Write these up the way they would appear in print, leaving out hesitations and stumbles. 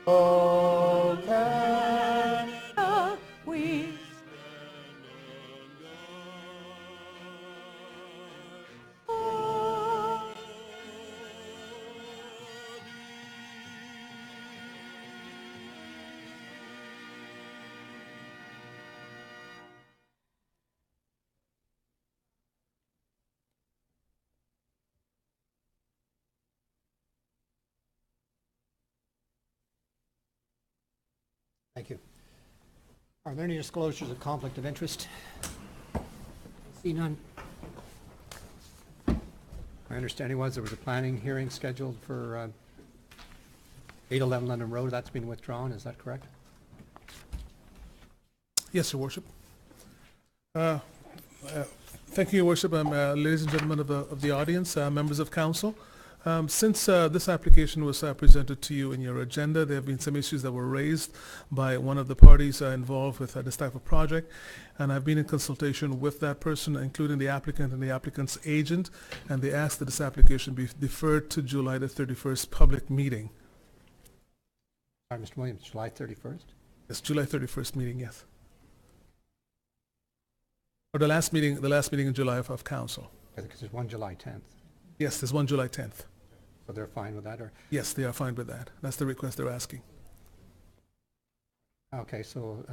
Oh, Canada, we stand. Thank you. Are there any disclosures of conflict of interest? See none. My understanding was there was a planning hearing scheduled for 811 London Road. That's been withdrawn, is that correct? Yes, Your Worship. Thank you, Your Worship, ladies and gentlemen of the audience, members of council. Since this application was presented to you in your agenda, there have been some issues that were raised by one of the parties involved with this type of project, and I've been in consultation with that person, including the applicant and the applicant's agent, and they asked that this application be deferred to July the 31st public meeting. All right, Mr. Williams, July 31st? It's July 31st meeting, yes. Or the last meeting in July of council. Because there's one July 10th. Yes, there's one July 10th. So they're fine with that, or? Yes, they are fine with that. That's the request they're asking. Okay, so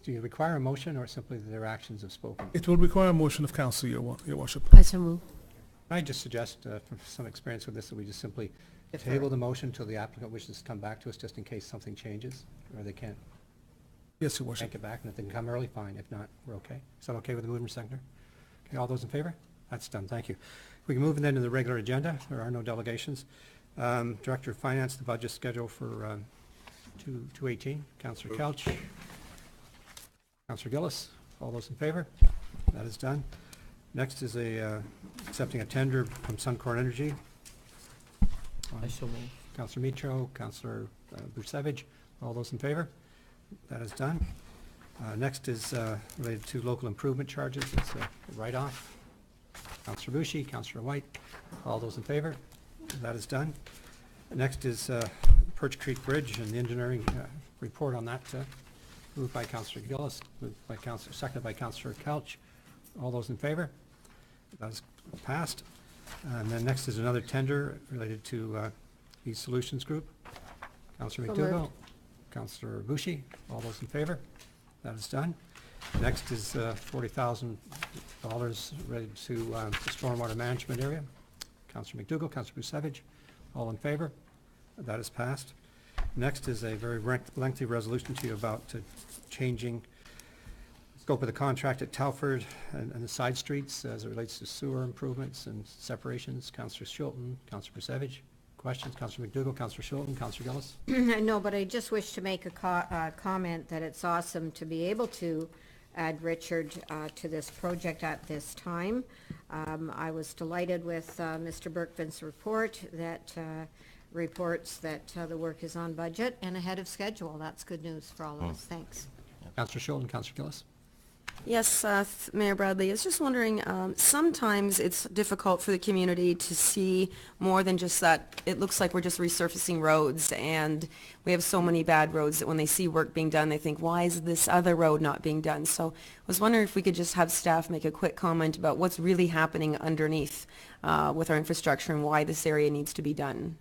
do you require a motion or simply that their actions have spoken? It will require a motion of council, Your Worship. I so move. I just suggest, from some experience with this, that we just simply table the motion until the applicant wishes to come back to us, just in case something changes, or they can't Yes, Your Worship. take it back, and if they can come early, fine. If not, we're okay. Is that okay with the mover and seconder? Okay, all those in favor? That's done, thank you. We can move then to the regular agenda. There are no delegations. Director of Finance, the budget schedule for 218. Councillor Couch. Councillor Gillis. All those in favor? That is done. Next is accepting a tender from Suncor Energy. I so move. Councillor Mitro, Councillor Busevich. All those in favor? That is done. Next is related to local improvement charges. It's a write-off. Councillor Bushi, Councillor White, all those in favor? That is done. Next is Perch Creek Bridge and the engineering report on that. Moved by Councillor Gillis, seconded by Councillor Couch. All those in favor? That is passed. And then next is another tender related to East Solutions Group. Councillor McDougall, Councillor Bushi, all those in favor? That is done. Next is $40,000 related to the stormwater management area. Councillor McDougall, Councillor Busevich, all in favor? That is passed. Next is a very lengthy resolution to you about changing the scope of the contract at Telford and the side streets as it relates to sewer improvements and separations. Councillor Shilton, Councillor Busevich. Questions? Councillor McDougall, Councillor Shilton, Councillor Gillis. No, but I just wish to make a comment that it's awesome to be able to add Richard to this project at this time. I was delighted with Mr. Berkvin's report that reports that the work is on budget and ahead of schedule. That's good news for all of us. Thanks. Councillor Shilton, Councillor Gillis. Yes, Mayor Bradley, I was just wondering, sometimes it's difficult for the community to see more than just that. It looks like we're just resurfacing roads, and we have so many bad roads that when they see work being done, they think, why is this other road not being done? So I was wondering if we could just have staff make a quick comment about what's really happening underneath with our infrastructure and why this area needs to be done.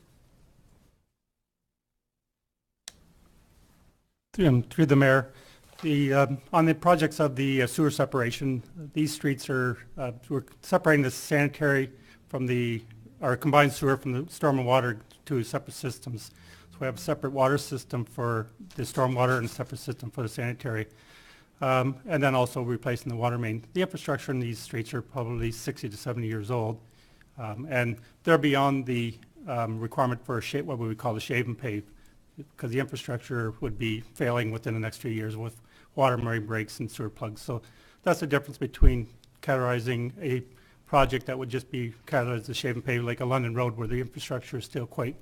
Through the Mayor, on the projects of the sewer separation, these streets are, we're separating the sanitary from our combined sewer from the storm and water to separate systems. So we have a separate water system for the stormwater and a separate system for the sanitary. And then also replacing the water main. The infrastructure in these streets are probably 60 to 70 years old. And they're beyond the requirement for what we would call the shave and pave, because the infrastructure would be failing within the next few years with water main breaks and sewer plugs. So that's the difference between categorizing a project that would just be categorized as a shave and pave, like a London Road, where the infrastructure is still quite,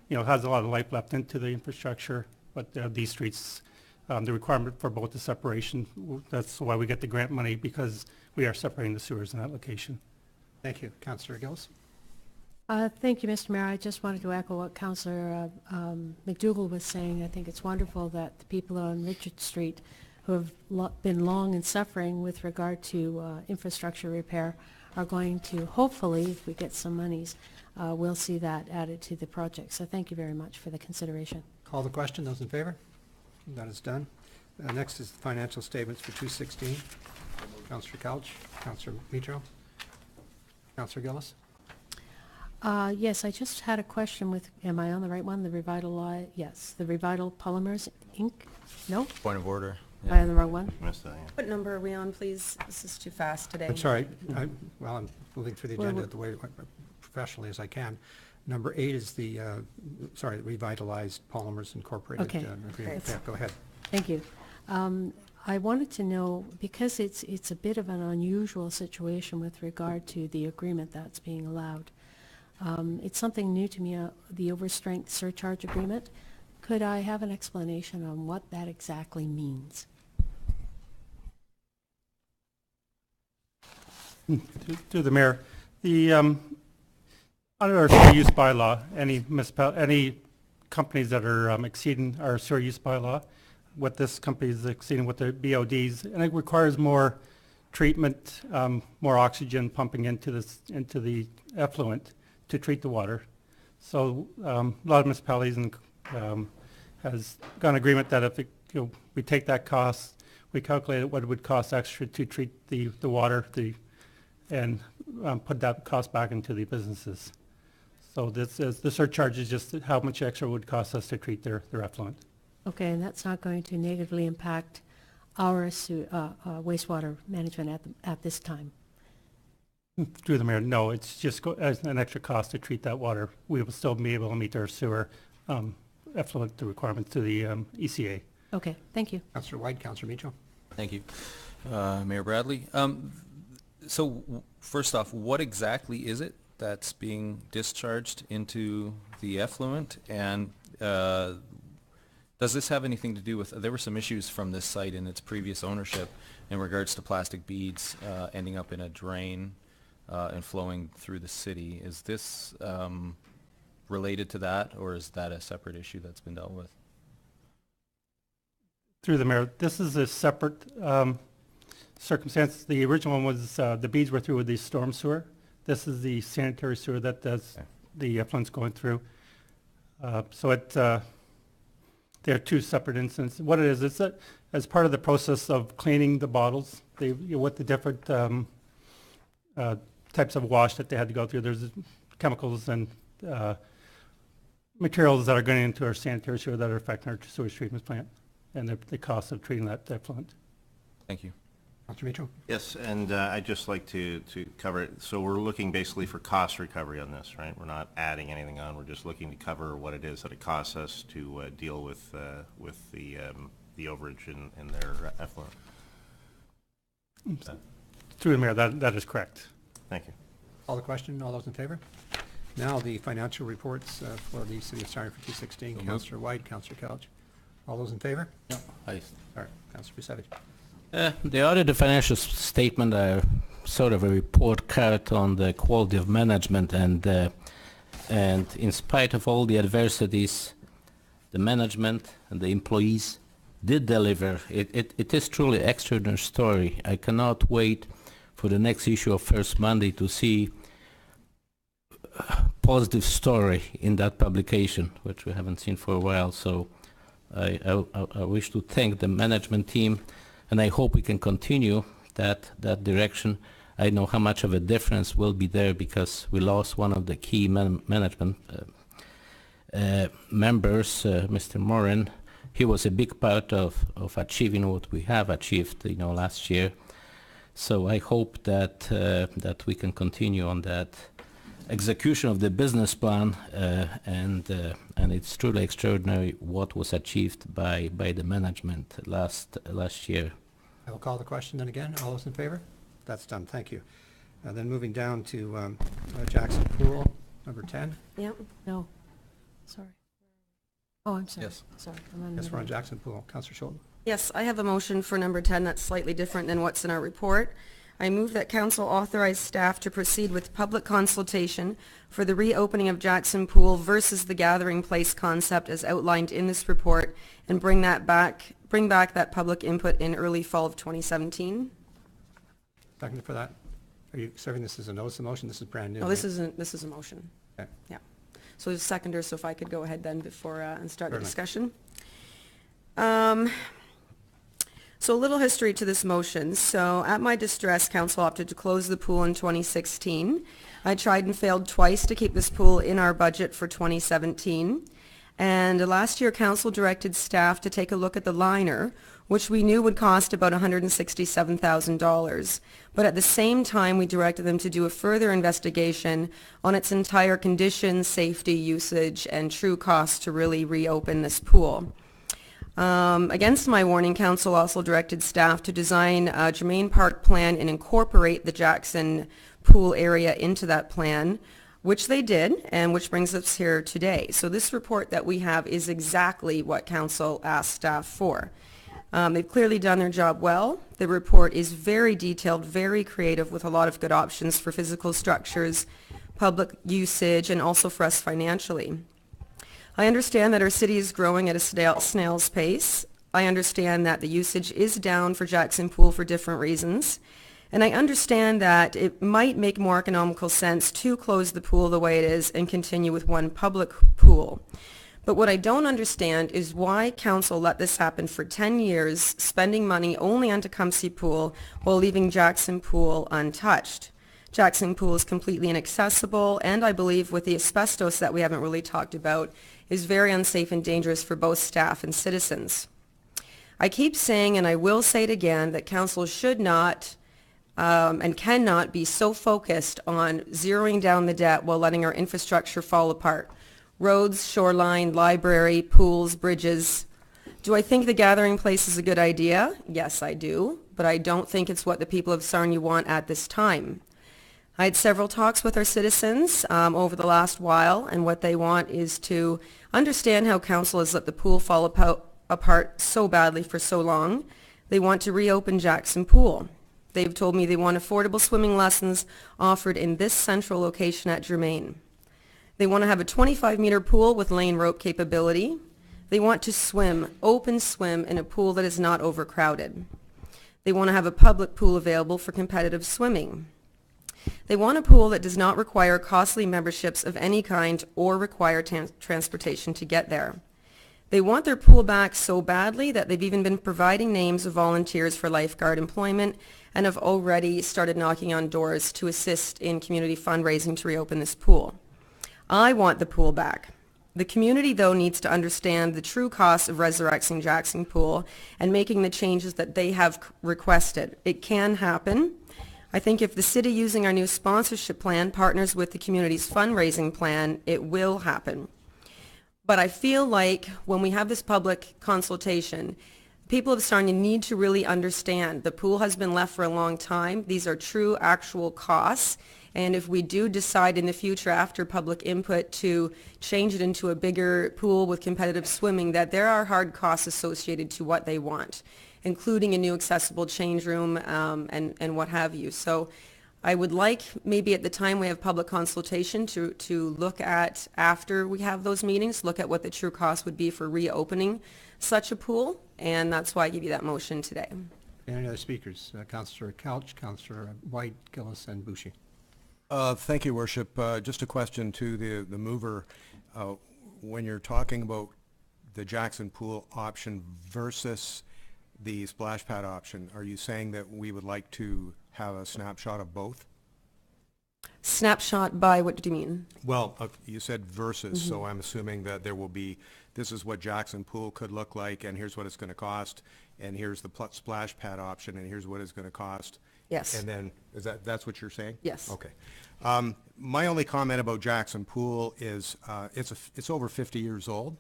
has a lot of life left into the infrastructure. But these streets, the requirement for both the separation, that's why we get the grant money, because we are separating the sewers in that location. Thank you. Councillor Gillis. Thank you, Mr. Mayor. I just wanted to echo what Councillor McDougall was saying. I think it's wonderful that the people on Richard Street who have been long and suffering with regard to infrastructure repair are going to, hopefully, if we get some monies, we'll see that added to the project. So thank you very much for the consideration. Call the question. Those in favor? That is done. Next is the financial statements for 216. Councillor Couch, Councillor Mitro, Councillor Gillis. Yes, I just had a question with, am I on the right one? The Revital, yes, the Revital Polymers Inc.? No? Point of order. Am I on the wrong one? Missed that, yeah. What number are we on, please? This is too fast today. I'm sorry. Well, I'm moving through the Well, agenda the way professionally as I can. Number 8 is the, Revitalized Polymers Incorporated. Okay. Agreement. Great. Yeah, go ahead. Thank you. I wanted to know, because it's a bit of an unusual situation with regard to the agreement that's being allowed. It's something new to me, the overstrength surcharge agreement. Could I have an explanation on what that exactly means? To the mayor, the, under our sewer use bylaw, any companies that are exceeding our sewer use bylaw, what this company is exceeding with their BODs, and it requires more treatment, more oxygen pumping into the effluent to treat the water. So a lot of municipalities has got an agreement that if we take that cost, we calculate what it would cost extra to treat the water, and put that cost back into the businesses. So the surcharge is just how much extra it would cost us to treat their effluent. Okay, and that's not going to negatively impact our wastewater management at this time? Through the mayor, no, it's just as an extra cost to treat that water. We will still be able to meet our sewer effluent requirements to the ECA. Okay, thank you. Councillor White, Councillor Mitchell. Thank you. Mayor Bradley. So first off, what exactly is it that's being discharged into the effluent? And does this have anything to do with, there were some issues from this site in its previous ownership in regards to plastic beads ending up in a drain and flowing through the city. Is this related to that, or is that a separate issue that's been dealt with? Through the mayor, this is a separate circumstance. The original one was the beads were through with the storm sewer. This is the sanitary sewer that does the effluents going through. So there are two separate incidents. What it is, it's as part of the process of cleaning the bottles, with the different types of wash that they had to go through. There's chemicals and materials that are going into our sanitary sewer that are affecting our sewage treatment plant and the cost of treating that effluent. Thank you. Councillor Mitchell. Yes, and I'd just like to cover it. So we're looking basically for cost recovery on this, right? We're not adding anything on. We're just looking to cover what it is that it costs us to deal with the overage in their effluent. Through the mayor, that is correct. Thank you. Call the question. All those in favor? Now the financial reports for the City of Sarnia for 2016. Councillor White, Councillor Couch. All those in favor? Yeah, All right, Councillor Busevich. The audited financial statement are sort of a report card on the quality of management, and in spite of all the adversities, the management and the employees did deliver. It is truly an extraordinary story. I cannot wait for the next issue of First Monday to see a positive story in that publication, which we haven't seen for a while. So I wish to thank the management team, and I hope we can continue that direction. I know how much of a difference will be there because we lost one of the key management members, Mr. Morin. He was a big part of achieving what we have achieved, last year. So I hope that we can continue on that execution of the business plan, and it's truly extraordinary what was achieved by the management last year. I will call the question then again. All those in favor? That's done. Thank you. Then moving down to Jackson Pool, number 10. Yep. No, sorry. Oh, I'm sorry. Yes. Sorry. I'm on Yes, we're on another- Jackson Pool. Councillor Schulten. Yes, I have a motion for number 10 that's slightly different than what's in our report. I move that council authorize staff to proceed with public consultation for the reopening of Jackson Pool versus the gathering place concept as outlined in this report, and bring back that public input in early fall of 2017. Second for that? Are you serving this as a notice of motion? This is brand new. No, this right? is a motion. Okay. Yeah. So there's a seconder, so if I could go ahead then before, and start the Certainly. discussion. So a little history to this motion. So at my distress, council opted to close the pool in 2016. I tried and failed twice to keep this pool in our budget for 2017. And last year, council directed staff to take a look at the liner, which we knew would cost about $167,000. But at the same time, we directed them to do a further investigation on its entire condition, safety, usage, and true cost to really reopen this pool. Against my warning, council also directed staff to design a Germain Park plan and incorporate the Jackson Pool area into that plan, which they did, and which brings us here today. So this report that we have is exactly what council asked staff for. They've clearly done their job well. The report is very detailed, very creative, with a lot of good options for physical structures, public usage, and also for us financially. I understand that our city is growing at a snail's pace. I understand that the usage is down for Jackson Pool for different reasons. And I understand that it might make more economical sense to close the pool the way it is and continue with one public pool. But what I don't understand is why council let this happen for 10 years, spending money only on Tecumseh Pool while leaving Jackson Pool untouched. Jackson Pool is completely inaccessible, and I believe with the asbestos that we haven't really talked about, is very unsafe and dangerous for both staff and citizens. I keep saying, and I will say it again, that council should not and cannot be so focused on zeroing down the debt while letting our infrastructure fall apart. Roads, shoreline, library, pools, bridges. Do I think the gathering place is a good idea? Yes, I do, but I don't think it's what the people of Sarnia want at this time. I had several talks with our citizens over the last while, and what they want is to understand how council has let the pool fall apart so badly for so long. They want to reopen Jackson Pool. They've told me they want affordable swimming lessons offered in this central location at Germain. They want to have a 25-meter pool with lane rope capability. They want to swim, open swim, in a pool that is not overcrowded. They want to have a public pool available for competitive swimming. They want a pool that does not require costly memberships of any kind or require transportation to get there. They want their pool back so badly that they've even been providing names of volunteers for lifeguard employment and have already started knocking on doors to assist in community fundraising to reopen this pool. I want the pool back. The community, though, needs to understand the true cost of resurrecting Jackson Pool and making the changes that they have requested. It can happen. I think if the city, using our new sponsorship plan, partners with the community's fundraising plan, it will happen. But I feel like when we have this public consultation, people of Sarnia need to really understand the pool has been left for a long time. These are true, actual costs. And if we do decide in the future after public input to change it into a bigger pool with competitive swimming, that there are hard costs associated to what they want, including a new accessible change room and what have you. So I would like, maybe at the time we have public consultation, to look at, after we have those meetings, look at what the true cost would be for reopening such a pool, and that's why I give you that motion today. Any other speakers? Councillor Couch, Councillor White, Gillis, and Boucher. Thank you, Worship. Just a question to the mover. When you're talking about the Jackson Pool option versus the splash pad option, are you saying that we would like to have a snapshot of both? Snapshot by, what do you mean? Well, you said versus, so I'm assuming that there will be, this is what Jackson Pool could look like, and here's what it's going to cost, and here's the splash pad option, and here's what it's going to cost. Yes. And then, that's what you're saying? Yes. Okay. My only comment about Jackson Pool is it's over 50 years old.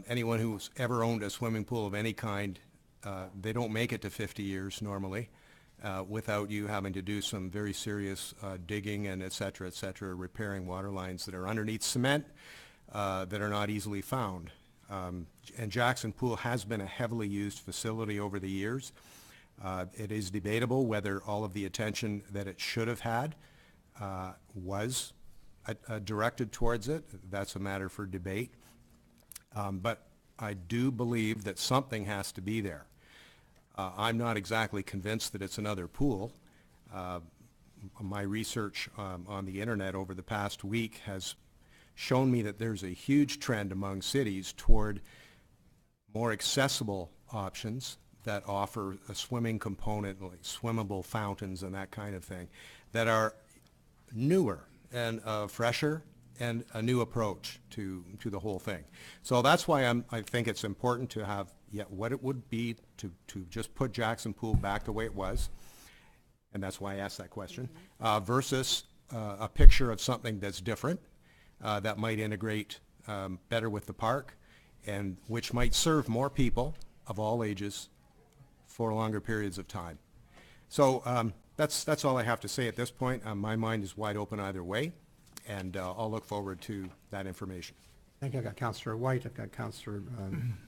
Anyone who's ever owned a swimming pool of any kind, they don't make it to 50 years normally without you having to do some very serious digging and et cetera, repairing water lines that are underneath cement that are not easily found. And Jackson Pool has been a heavily used facility over the years. It is debatable whether all of the attention that it should have had was directed towards it. That's a matter for debate. But I do believe that something has to be there. I'm not exactly convinced that it's another pool. My research on the internet over the past week has shown me that there's a huge trend among cities toward more accessible options that offer a swimming component, like swimmable fountains and that kind of thing, that are newer and fresher and a new approach to the whole thing. So that's why I think it's important to have what it would be to just put Jackson Pool back the way it was, and that's why I asked that question, versus a picture of something that's different, that might integrate better with the park, and which might serve more people of all ages for longer periods of time. So that's all I have to say at this point. My mind is wide open either way, and I'll look forward to that information. Thank you. I've got Councillor White, I've got Councillor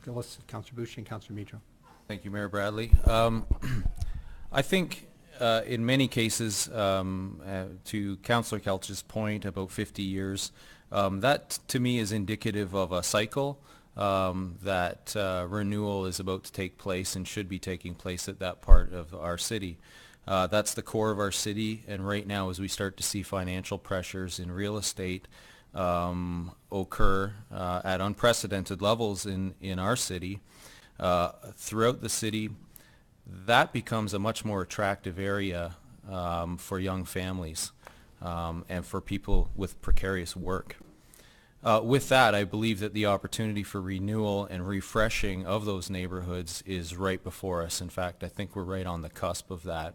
Gillis, Councillor Bucci, and Councillor Mitro. Thank you, Mayor Bradley. I think in many cases, to Councillor Kelch's point about 50 years, that to me is indicative of a cycle that renewal is about to take place and should be taking place at that part of our city. That's the core of our city, and right now as we start to see financial pressures in real estate occur at unprecedented levels in our city, throughout the city, that becomes a much more attractive area for young families and for people with precarious work. With that, I believe that the opportunity for renewal and refreshing of those neighborhoods is right before us. In fact, I think we're right on the cusp of that.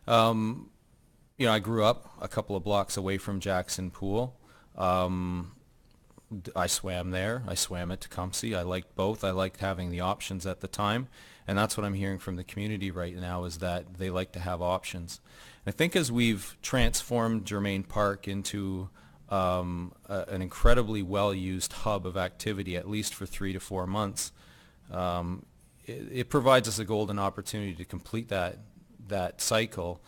You know, I grew up a couple of blocks away from Jackson Pool. I swam there. I swam at Tecumseh. I liked both. I liked having the options at the time. And that's what I'm hearing from the community right now, is that they like to have options. I think as we've transformed Germain Park into an incredibly well-used hub of activity, at least for 3 to 4 months, it provides us a golden opportunity to complete that cycle,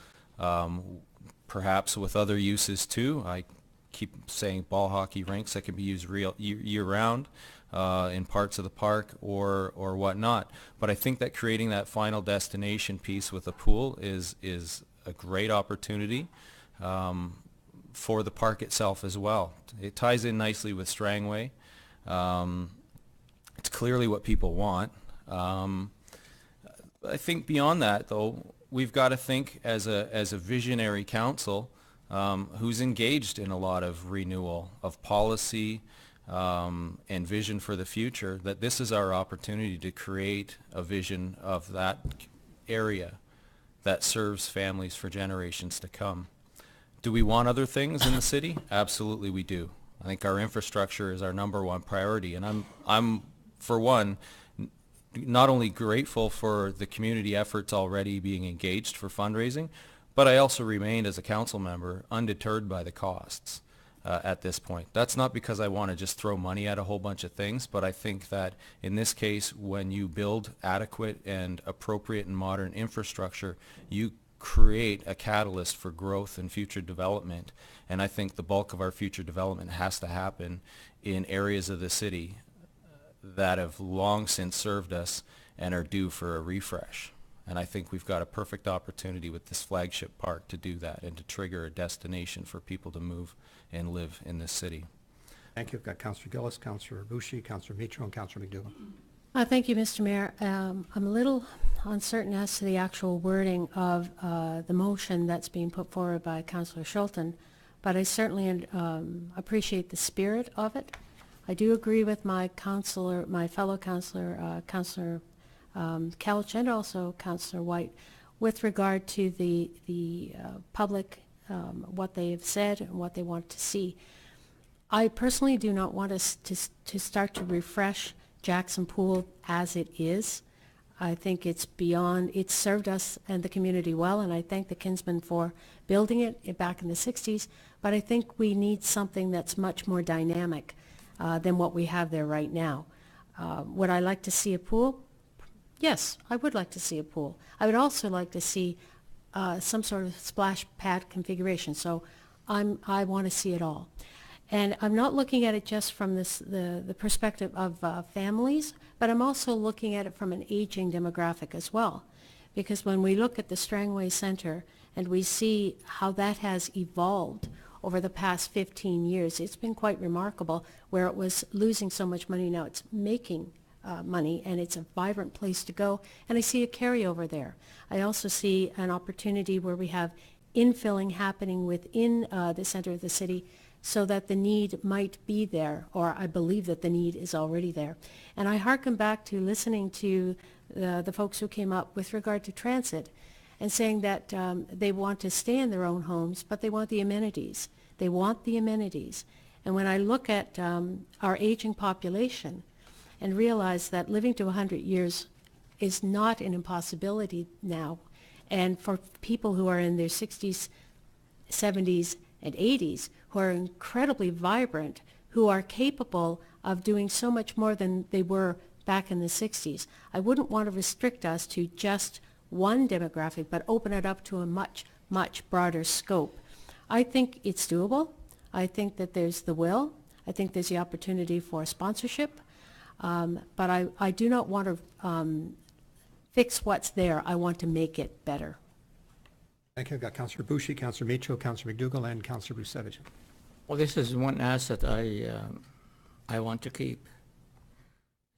perhaps with other uses too. I keep saying ball hockey rinks that can be used year-round in parts of the park or whatnot. But I think that creating that final destination piece with a pool is a great opportunity for the park itself as well. It ties in nicely with Strangway. It's clearly what people want. I think beyond that, though, we've got to think as a visionary council who's engaged in a lot of renewal of policy and vision for the future, that this is our opportunity to create a vision of that area that serves families for generations to come. Do we want other things in the city? Absolutely we do. I think our infrastructure is our number one priority, and I'm for one, not only grateful for the community efforts already being engaged for fundraising, but I also remain as a council member undeterred by the costs at this point. That's not because I want to just throw money at a whole bunch of things, but I think that in this case, when you build adequate and appropriate and modern infrastructure, you create a catalyst for growth and future development. And I think the bulk of our future development has to happen in areas of the city that have long since served us and are due for a refresh. And I think we've got a perfect opportunity with this flagship park to do that and to trigger a destination for people to move and live in this city. Thank you. I've got Councillor Gillis, Councillor Bucci, Councillor Mitro, and Councillor McDougall. Thank you, Mr. Mayor. I'm a little uncertain as to the actual wording of the motion that's being put forward by Councillor Schulten, but I certainly appreciate the spirit of it. I do agree with my fellow councillor, Councillor Kelch, and also Councillor White, with regard to the public, what they have said and what they want to see. I personally do not want us to start to refresh Jackson Pool as it is. I think it's served us and the community well, and I thank the Kinsmen for building it back in the 60s, but I think we need something that's much more dynamic than what we have there right now. Would I like to see a pool? Yes, I would like to see a pool. I would also like to see some sort of splash pad configuration, so I want to see it all. And I'm not looking at it just from the perspective of families, but I'm also looking at it from an aging demographic as well. Because when we look at the Strangway Centre and we see how that has evolved over the past 15 years, it's been quite remarkable. Where it was losing so much money, now it's making money, and it's a vibrant place to go, and I see a carryover there. I also see an opportunity where we have infilling happening within the center of the city, so that the need might be there, or I believe that the need is already there. And I hearken back to listening to the folks who came up with regard to transit, and saying that they want to stay in their own homes, but they want the amenities. They want the amenities. And when I look at our aging population and realize that living to 100 years is not an impossibility now, and for people who are in their 60s, 70s, and 80s, who are incredibly vibrant, who are capable of doing so much more than they were back in the 60s, I wouldn't want to restrict us to just one demographic, but open it up to a much, much broader scope. I think it's doable. I think that there's the will. I think there's the opportunity for sponsorship. But I do not want to fix what's there. I want to make it better. Thank you. I've got Councillor Boucher, Councillor Micho, Councillor McDougall, and Councillor Brusevich. Well, this is one asset I want to keep,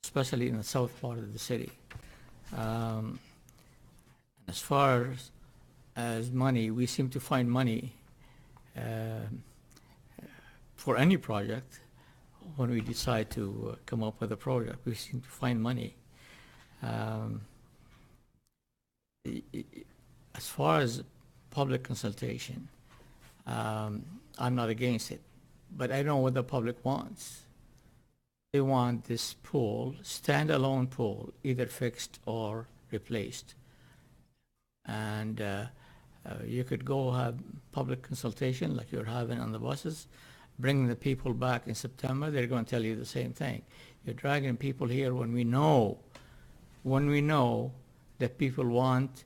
especially in the south part of the city. As far as money, we seem to find money for any project. When we decide to come up with a project, we seem to find money. As far as public consultation, I'm not against it, but I know what the public wants. They want this pool, standalone pool, either fixed or replaced. And you could go have public consultation like you're having on the buses, bring the people back in September, they're going to tell you the same thing. You're dragging people here when we know that people want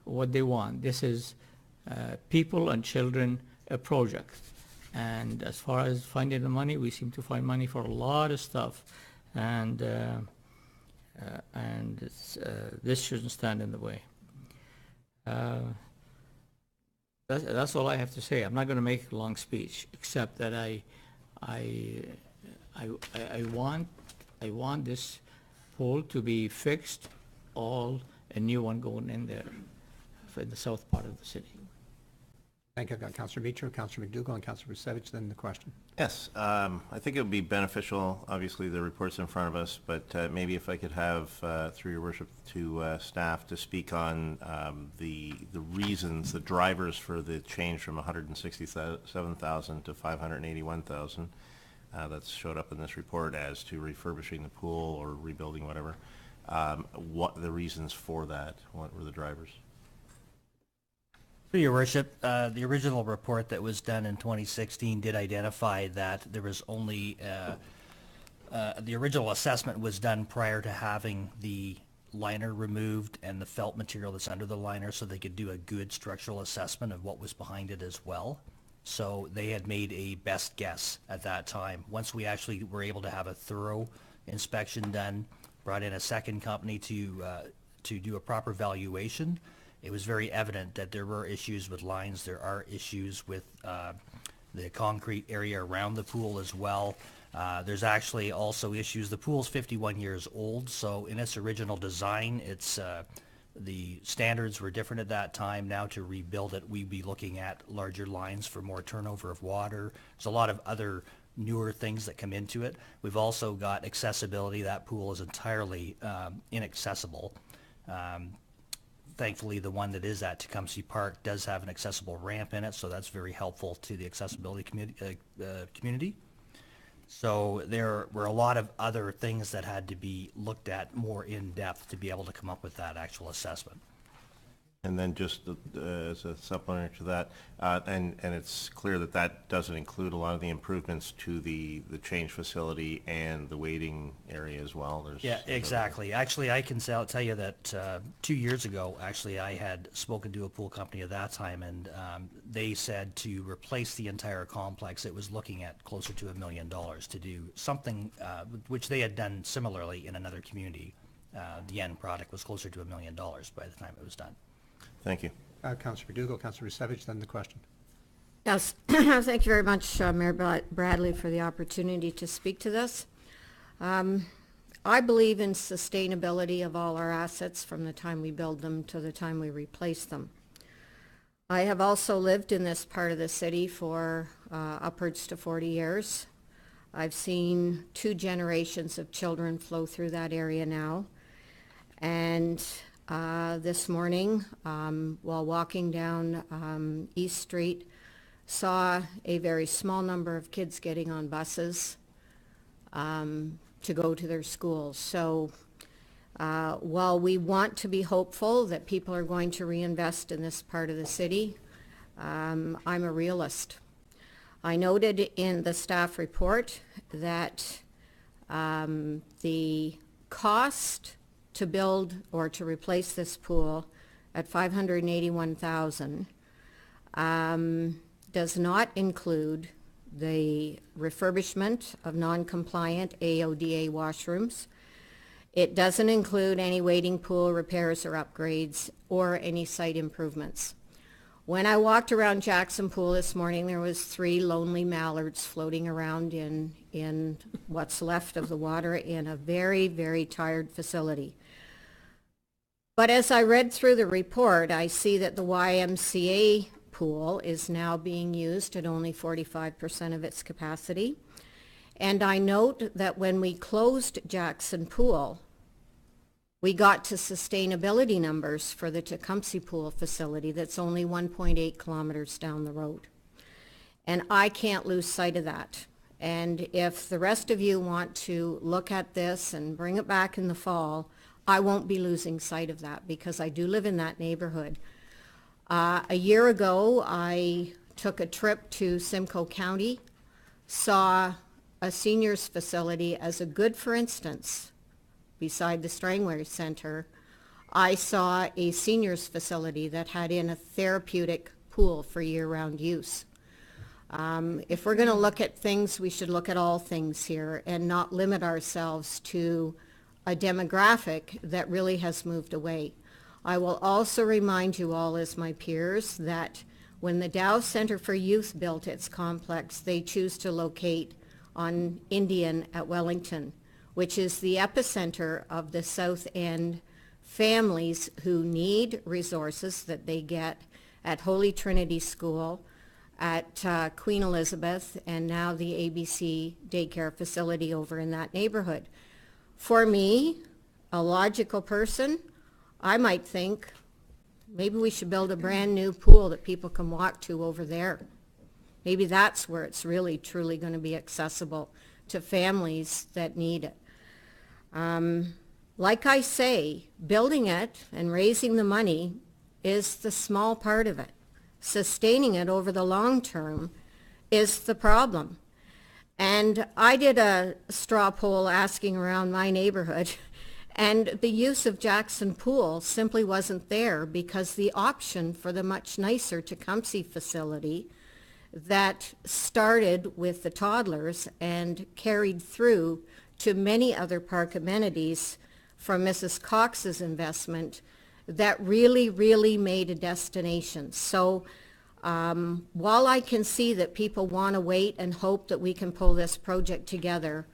what they want. This is people and children a project. And as far as finding the money, we seem to find money for a lot of stuff. And this shouldn't stand in the way. That's all I have to say. I'm not going to make a long speech, except that I want this pole to be fixed, all a new one going in there for the south part of the city. Thank you. I've got Councillor Micho, Councillor McDougall, and Councillor Brusevich. Then the question. Yes, I think it would be beneficial, obviously the report's in front of us, but maybe if I could have, through your worship, to staff to speak on the reasons, the drivers for the change from 167,000 to 581,000 that's showed up in this report as to refurbishing the pool or rebuilding, whatever. What the reasons for that? What were the drivers? Your Worship, the original report that was done in 2016 did identify that there was only, the original assessment was done prior to having the liner removed and the felt material that's under the liner, so they could do a good structural assessment of what was behind it as well. So they had made a best guess at that time. Once we actually were able to have a thorough inspection done, brought in a second company to do a proper valuation, it was very evident that there were issues with lines. There are issues with the concrete area around the pool as well. There's actually also issues. The pool's 51 years old, so in its original design, it's the standards were different at that time. Now to rebuild it, we'd be looking at larger lines for more turnover of water. There's a lot of other newer things that come into it. We've also got accessibility. That pool is entirely inaccessible. Thankfully, the one that is at Tecumseh Park does have an accessible ramp in it, so that's very helpful to the accessibility community. So there were a lot of other things that had to be looked at more in depth to be able to come up with that actual assessment. And then just as a supplementary to that, and it's clear that that doesn't include a lot of the improvements to the change facility and the waiting area as well. Yeah, exactly. Actually, I can tell you that 2 years ago, actually, I had spoken to a pool company at that time, and they said to replace the entire complex, it was looking at closer to $1 million to do something which they had done similarly in another community. The end product was closer to $1 million by the time it was done. Thank you. Councillor McDougall, Councillor Rusevich, then the question. Yes, thank you very much, Mayor Bradley, for the opportunity to speak to this. I believe in sustainability of all our assets from the time we build them to the time we replace them. I have also lived in this part of the city for upwards to 40 years. I've seen 2 generations of children flow through that area now. And this morning, while walking down East Street, saw a very small number of kids getting on buses to go to their schools. So while we want to be hopeful that people are going to reinvest in this part of the city, I'm a realist. I noted in the staff report that the cost to build or to replace this pool at $581,000 does not include the refurbishment of non-compliant AODA washrooms. It doesn't include any wading pool repairs or upgrades or any site improvements. When I walked around Jackson Pool this morning, there was 3 lonely mallards floating around in what's left of the water in a very, very tired facility. But as I read through the report, I see that the YMCA pool is now being used at only 45% of its capacity. And I note that when we closed Jackson Pool, we got to sustainability numbers for the Tecumseh Pool facility that's only 1.8 kilometers down the road. And I can't lose sight of that. And if the rest of you want to look at this and bring it back in the fall, I won't be losing sight of that because I do live in that neighborhood. A year ago, I took a trip to Simcoe County, saw a seniors facility as a good for instance. Beside the Strangway Center, I saw a seniors facility that had in a therapeutic pool for year-round use. If we're going to look at things, we should look at all things here and not limit ourselves to a demographic that really has moved away. I will also remind you all as my peers that when the Dow Center for Youth built its complex, they choose to locate on Indian at Wellington, which is the epicenter of the South End families who need resources that they get at Holy Trinity School, at Queen Elizabeth, and now the ABC daycare facility over in that neighborhood. For me, a logical person, I might think maybe we should build a brand new pool that people can walk to over there. Maybe that's where it's really truly going to be accessible to families that need it. Like I say, building it and raising the money is the small part of it. Sustaining it over the long term is the problem. And I did a straw poll asking around my neighborhood, and the use of Jackson Pool simply wasn't there because the option for the much nicer Tecumseh facility that started with the toddlers and carried through to many other park amenities from Mrs. Cox's investment that really, really made a destination. So while I can see that people want to wait and hope that we can pull this project together,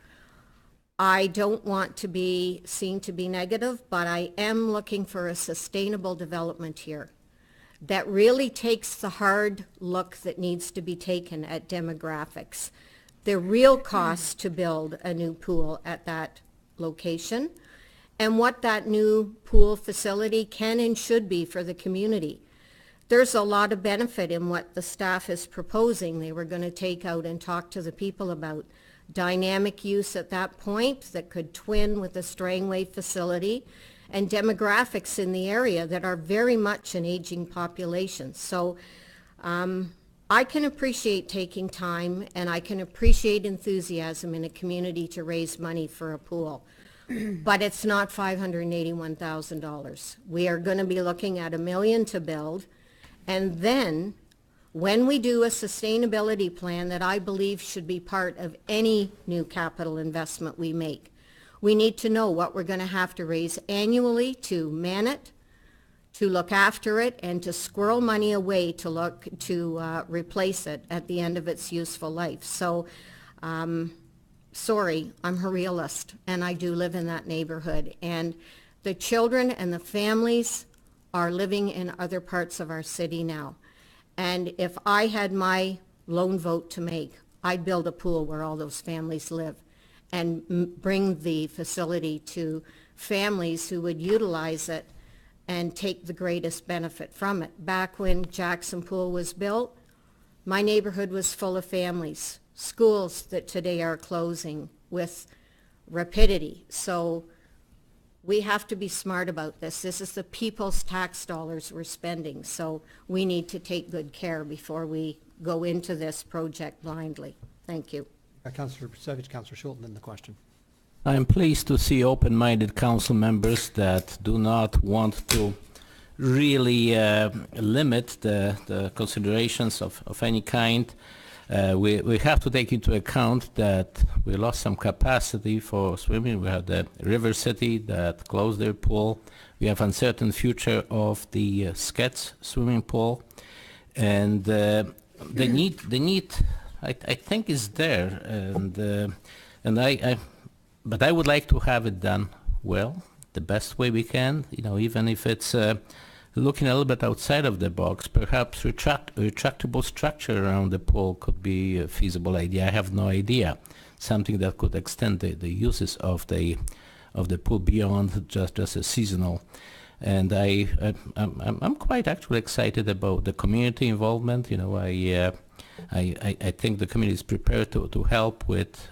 I don't want to be seen to be negative, but I am looking for a sustainable development here that really takes the hard look that needs to be taken at demographics. The real cost to build a new pool at that location and what that new pool facility can and should be for the community. There's a lot of benefit in what the staff is proposing. They were going to take out and talk to the people about dynamic use at that point that could twin with the Strangway facility and demographics in the area that are very much an aging population. So I can appreciate taking time, and I can appreciate enthusiasm in a community to raise money for a pool. But it's not $581,000. We are going to be looking at $1 million to build, and then when we do a sustainability plan that I believe should be part of any new capital investment we make, we need to know what we're going to have to raise annually to man it, to look after it, and to squirrel money away to replace it at the end of its useful life. So, sorry, I'm a realist, and I do live in that neighborhood. And the children and the families are living in other parts of our city now. And if I had my lone vote to make, I'd build a pool where all those families live and bring the facility to families who would utilize it and take the greatest benefit from it. Back when Jackson Pool was built, my neighborhood was full of families, schools that today are closing with rapidity. So we have to be smart about this. This is the people's tax dollars we're spending, so we need to take good care before we go into this project blindly. Thank you. Councillor Savage, Councillor Schulten, then the question. I am pleased to see open-minded council members that do not want to really limit the considerations of any kind. We have to take into account that we lost some capacity for swimming. We have the River City that closed their pool. We have uncertain future of the Skets swimming pool, and the need I think is there, but I would like to have it done well, the best way we can. Even if it's looking a little bit outside of the box, perhaps retractable structure around the pool could be a feasible idea. I have no idea. Something that could extend the uses of the pool beyond just a seasonal. And I'm quite actually excited about the community involvement. I think the community is prepared to help with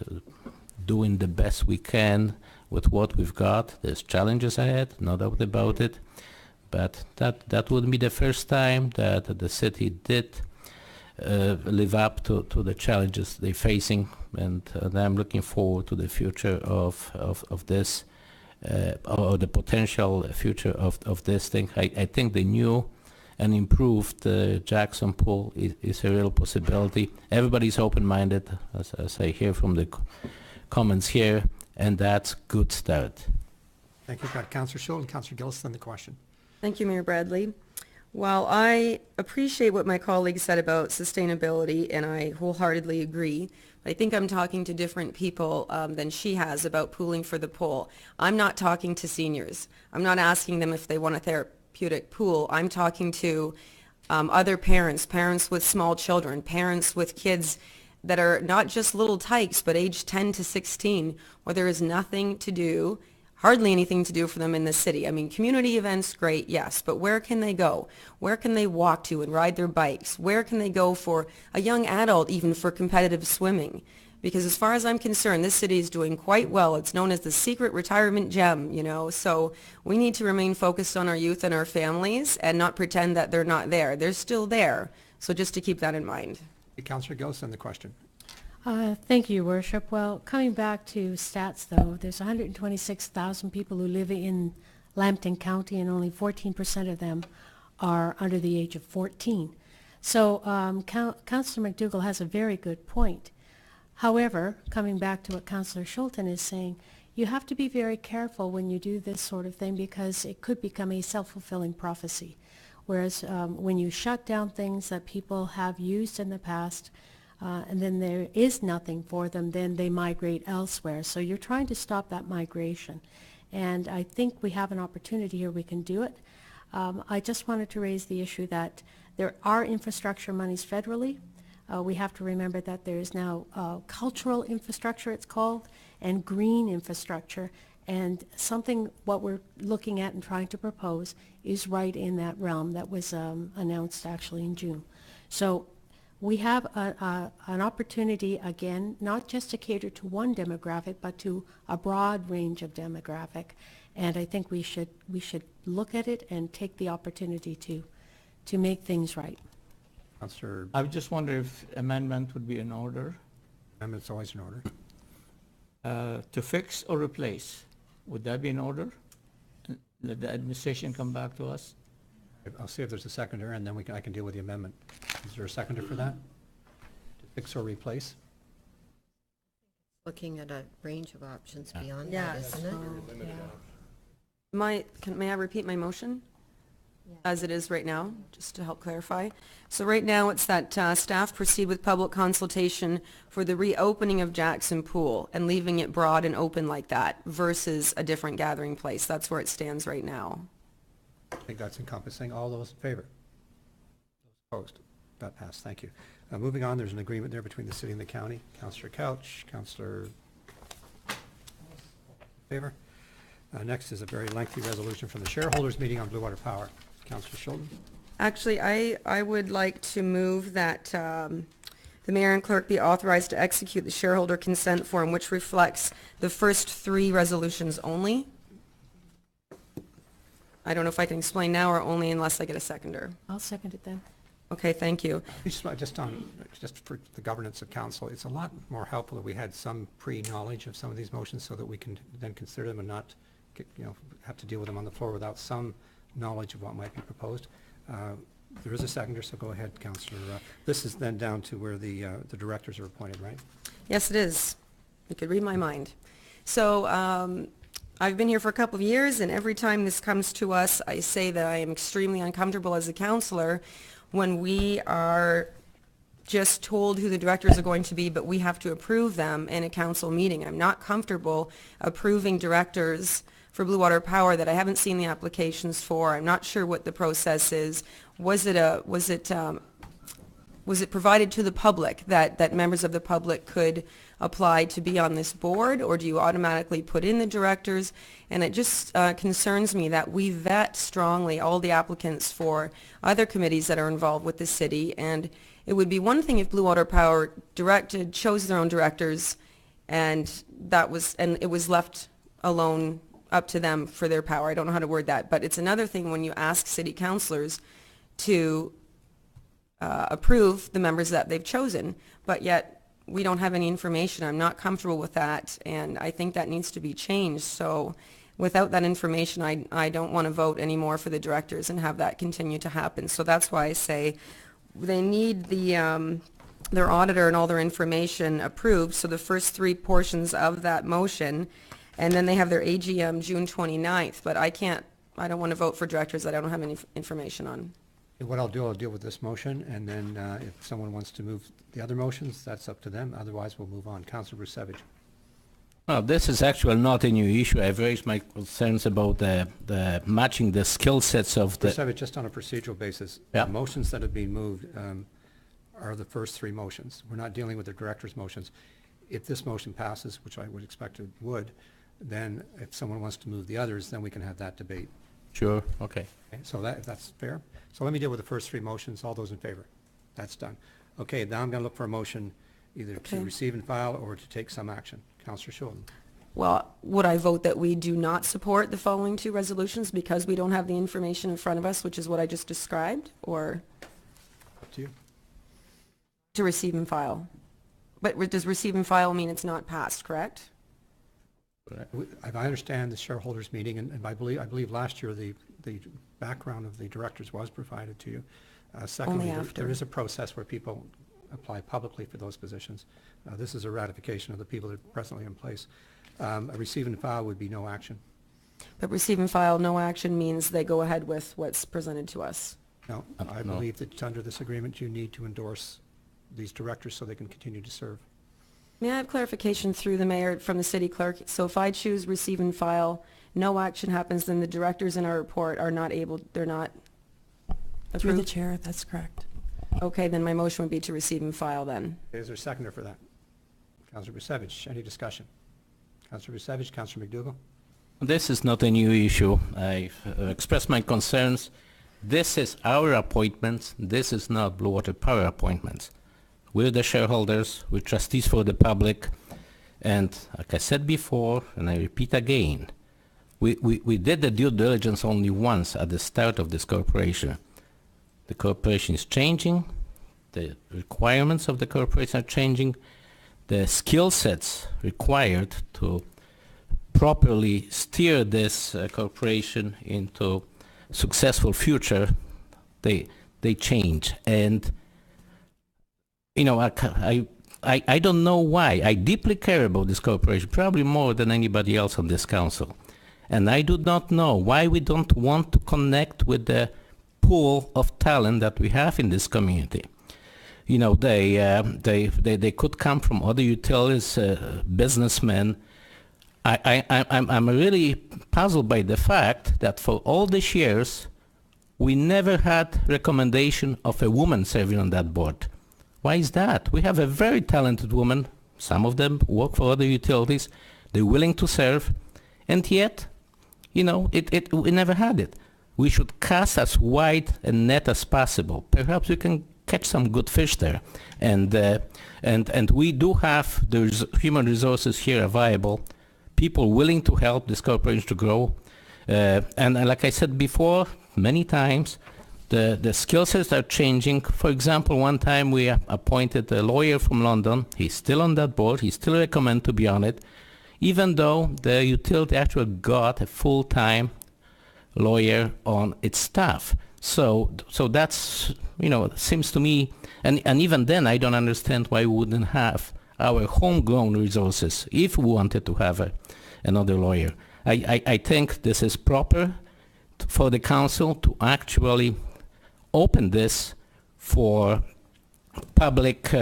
doing the best we can with what we've got. There's challenges ahead, no doubt about it. But that would be the first time that the city did live up to the challenges they're facing, and I'm looking forward to the future of this, or the potential future of this thing. I think the new and improved Jackson Pool is a real possibility. Everybody's open-minded, as I hear from the comments here, and that's good start. Thank you. Got Councillor Schulten, Councillor Gillis, then the question. Thank you, Mayor Bradley. While I appreciate what my colleague said about sustainability, and I wholeheartedly agree, I think I'm talking to different people than she has about pooling for the pool. I'm not talking to seniors. I'm not asking them if they want a therapeutic pool. I'm talking to other parents with small children, parents with kids that are not just little tykes, but age 10 to 16, where there is nothing to do, hardly anything to do for them in the city. I mean, community events, great, yes, but where can they go? Where can they walk to and ride their bikes? Where can they go for a young adult, even for competitive swimming? Because as far as I'm concerned, this city is doing quite well. It's known as the secret retirement gem, so we need to remain focused on our youth and our families and not pretend that they're not there. They're still there, so just to keep that in mind. Councillor Gillis, then the question. Thank you, Your Worship. Well, coming back to stats, though, there's 126,000 people who live in Lambton County, and only 14% of them are under the age of 14. So Councillor McDougall has a very good point. However, coming back to what Councillor Schulten is saying, you have to be very careful when you do this sort of thing, because it could become a self-fulfilling prophecy. Whereas when you shut down things that people have used in the past, and then there is nothing for them, then they migrate elsewhere. So you're trying to stop that migration. And I think we have an opportunity here. We can do it. I just wanted to raise the issue that there are infrastructure monies federally. We have to remember that there is now cultural infrastructure, it's called, and green infrastructure. And what we're looking at and trying to propose is right in that realm that was announced actually in June. So we have an opportunity, again, not just to cater to one demographic, but to a broad range of demographic. And I think we should look at it and take the opportunity to make things right. Councillor, I just wonder if amendment would be in order, amendment's always in order. to fix or replace. Would that be in order? Let the administration come back to us? I'll see if there's a seconder, and then I can deal with the amendment. Is there a seconder for that? To fix or replace? Looking at a range of options beyond Yeah, that, isn't it? May I repeat my motion? As it is right now, just to help clarify. So right now, it's that staff proceed with public consultation for the reopening of Jackson Pool and leaving it broad and open like that versus a different gathering place. That's where it stands right now. I think that's encompassing. All those in favor? Opposed? That passed. Thank you. Moving on, there's an agreement there between the city and the county. Councillor Couch, Councillor favor. Next is a very lengthy resolution from the shareholders meeting on Blue Water Power. Councillor Schulten. Actually, I would like to move that the mayor and clerk be authorized to execute the shareholder consent form, which reflects the first 3 resolutions only. I don't know if I can explain now or only unless I get a seconder. I'll second it then. Okay, thank you. Just for the governance of council, it's a lot more helpful if we had some pre-knowledge of some of these motions so that we can then consider them and not have to deal with them on the floor without some knowledge of what might be proposed. There is a seconder, so go ahead, Councillor. This is then down to where the directors are appointed, right? Yes, it is. You could read my mind. So I've been here for a couple of years, and every time this comes to us, I say that I am extremely uncomfortable as a councillor when we are just told who the directors are going to be, but we have to approve them in a council meeting. I'm not comfortable approving directors for Blue Water Power that I haven't seen the applications for. I'm not sure what the process is. Was it provided to the public that members of the public could apply to be on this board, or do you automatically put in the directors? And it just concerns me that we vet strongly all the applicants for other committees that are involved with the city, and it would be one thing if Blue Water Power chose their own directors, and it was left alone up to them for their power. I don't know how to word that, but it's another thing when you ask city councilors to approve the members that they've chosen, but yet we don't have any information. I'm not comfortable with that, and I think that needs to be changed. So without that information, I don't want to vote anymore for the directors and have that continue to happen. So that's why I say they need their auditor and all their information approved, so the first 3 portions of that motion, and then they have their AGM June 29th, but I don't want to vote for directors that I don't have any information on. What I'll deal with this motion, and then if someone wants to move the other motions, that's up to them. Otherwise, we'll move on. Councillor Brusevich. Well, this is actually not a new issue. I've raised my concerns about the matching the skill sets of the... Brusevich, just on a procedural basis, Yeah. the motions that have been moved are the first 3 motions. We're not dealing with the director's motions. If this motion passes, which I would expect it would, then if someone wants to move the others, then we can have that debate. Sure, okay. Okay, so that's fair. So let me deal with the first 3 motions. All those in favor? That's done. Okay, now I'm going to look for a motion either to Okay. receive and file or to take some action. Councillor Schulten. Well, would I vote that we do not support the following 2 resolutions because we don't have the information in front of us, which is what I just described, or Up to you. to receive and file? But does receive and file mean it's not passed, correct? I understand the shareholders meeting, and I believe last year the background of the directors was provided to you. Secondly, after. there is a process where people apply publicly for those positions. This is a ratification of the people that are presently in place. A receive and file would be no action. But receive and file, no action means they go ahead with what's presented to us. No, I No. believe that under this agreement, you need to endorse these directors so they can continue to serve. May I have clarification through the mayor from the city clerk? So if I choose receive and file, no action happens, then the directors in our report are not able, they're not Through the approved? chair, that's correct. Okay, then my motion would be to receive and file then. Is there a seconder for that? Councillor Brusevich, any discussion? Councillor Brusevich, Councillor McDougall? This is not a new issue. I've expressed my concerns. This is our appointments. This is not Blue Water Power appointments. We're the shareholders, we're trustees for the public, and like I said before, and I repeat again, we did the due diligence only once at the start of this corporation. The corporation is changing, the requirements of the corporation are changing, the skill sets required to properly steer this corporation into successful future, they change. And you know, I don't know why. I deeply care about this corporation, probably more than anybody else on this council. And I do not know why we don't want to connect with the pool of talent that we have in this community. You know, they could come from other utilities, businessmen. I'm really puzzled by the fact that for all these years, we never had recommendation of a woman serving on that board. Why is that? We have a very talented woman. Some of them work for other utilities. They're willing to serve. And yet, you know, we never had it. We should cast as wide a net as possible. Perhaps we can catch some good fish there. And we do have the human resources here available, people willing to help this corporation to grow. And like I said before, many times, the skill sets are changing. For example, one time we appointed a lawyer from London. He's still on that board. He still recommended to be on it, even though the utility actually got a full-time lawyer on its staff. So that's, you know, it seems to me, and even then I don't understand why we wouldn't have our homegrown resources if we wanted to have another lawyer. I think this is proper for the council to actually open this for public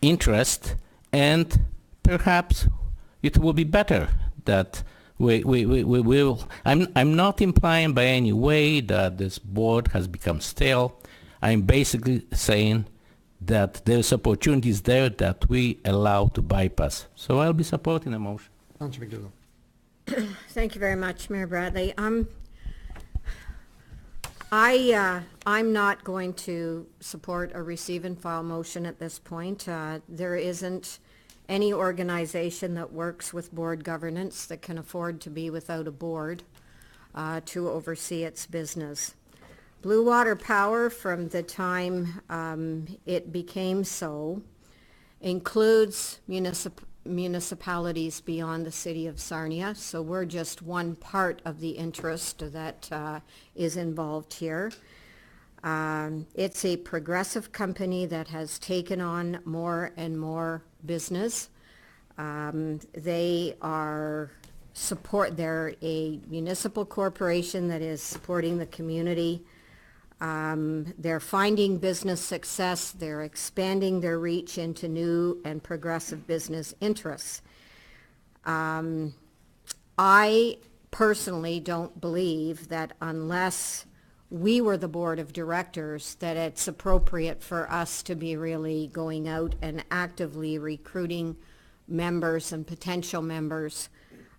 interest, and perhaps it will be better that we will. I'm not implying by any way that this board has become stale. I'm basically saying that there's opportunities there that we allow to bypass. So I'll be supporting the motion. Councillor McDougall. Thank you very much, Mayor Bradley. I'm not going to support a receive and file motion at this point. There isn't any organization that works with board governance that can afford to be without a board to oversee its business. Blue Water Power, from the time it became so, includes municipalities beyond the city of Sarnia, so we're just one part of the interest that is involved here. It's a progressive company that has taken on more and more business. They're a municipal corporation that is supporting the community. They're finding business success. They're expanding their reach into new and progressive business interests. I personally don't believe that unless we were the board of directors, that it's appropriate for us to be really going out and actively recruiting members and potential members.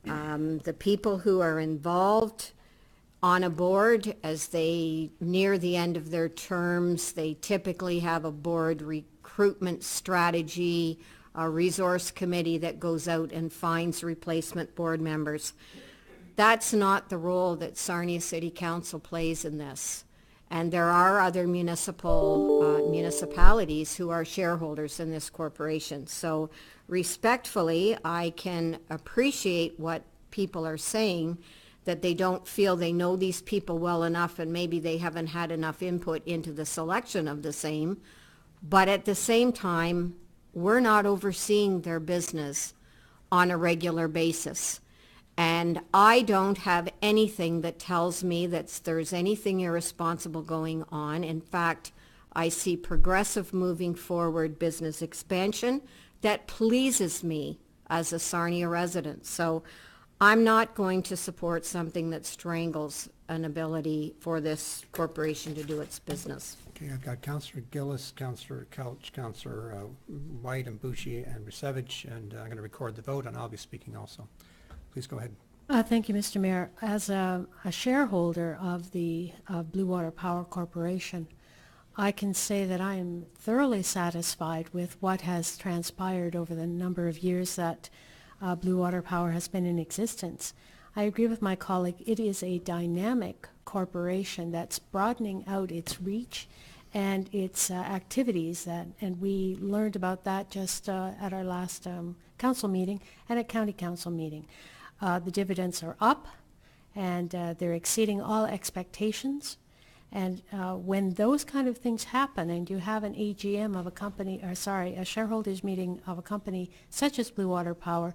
The people who are involved on a board, as they near the end of their terms, they typically have a board recruitment strategy, a resource committee that goes out and finds replacement board members. That's not the role that Sarnia City Council plays in this. And there are other municipalities who are shareholders in this corporation. So respectfully, I can appreciate what people are saying, that they don't feel they know these people well enough and maybe they haven't had enough input into the selection of the same. But at the same time, we're not overseeing their business on a regular basis. And I don't have anything that tells me that there's anything irresponsible going on. In fact, I see progressive moving forward business expansion that pleases me as a Sarnia resident. So I'm not going to support something that strangles an ability for this corporation to do its business. Okay, I've got Councillor Gillis, Councillor Couch, Councillor White, and Boucher, and Rusevich, and I'm going to record the vote, and I'll be speaking also. Please go ahead. Thank you, Mr. Mayor. As a shareholder of the Blue Water Power Corporation, I can say that I am thoroughly satisfied with what has transpired over the number of years that Blue Water Power has been in existence. I agree with my colleague. It is a dynamic corporation that's broadening out its reach and its activities, and we learned about that just at our last council meeting and at county council meeting. The dividends are up, and they're exceeding all expectations. And when those kind of things happen, and you have an AGM of a company, or sorry, a shareholders meeting of a company such as Blue Water Power,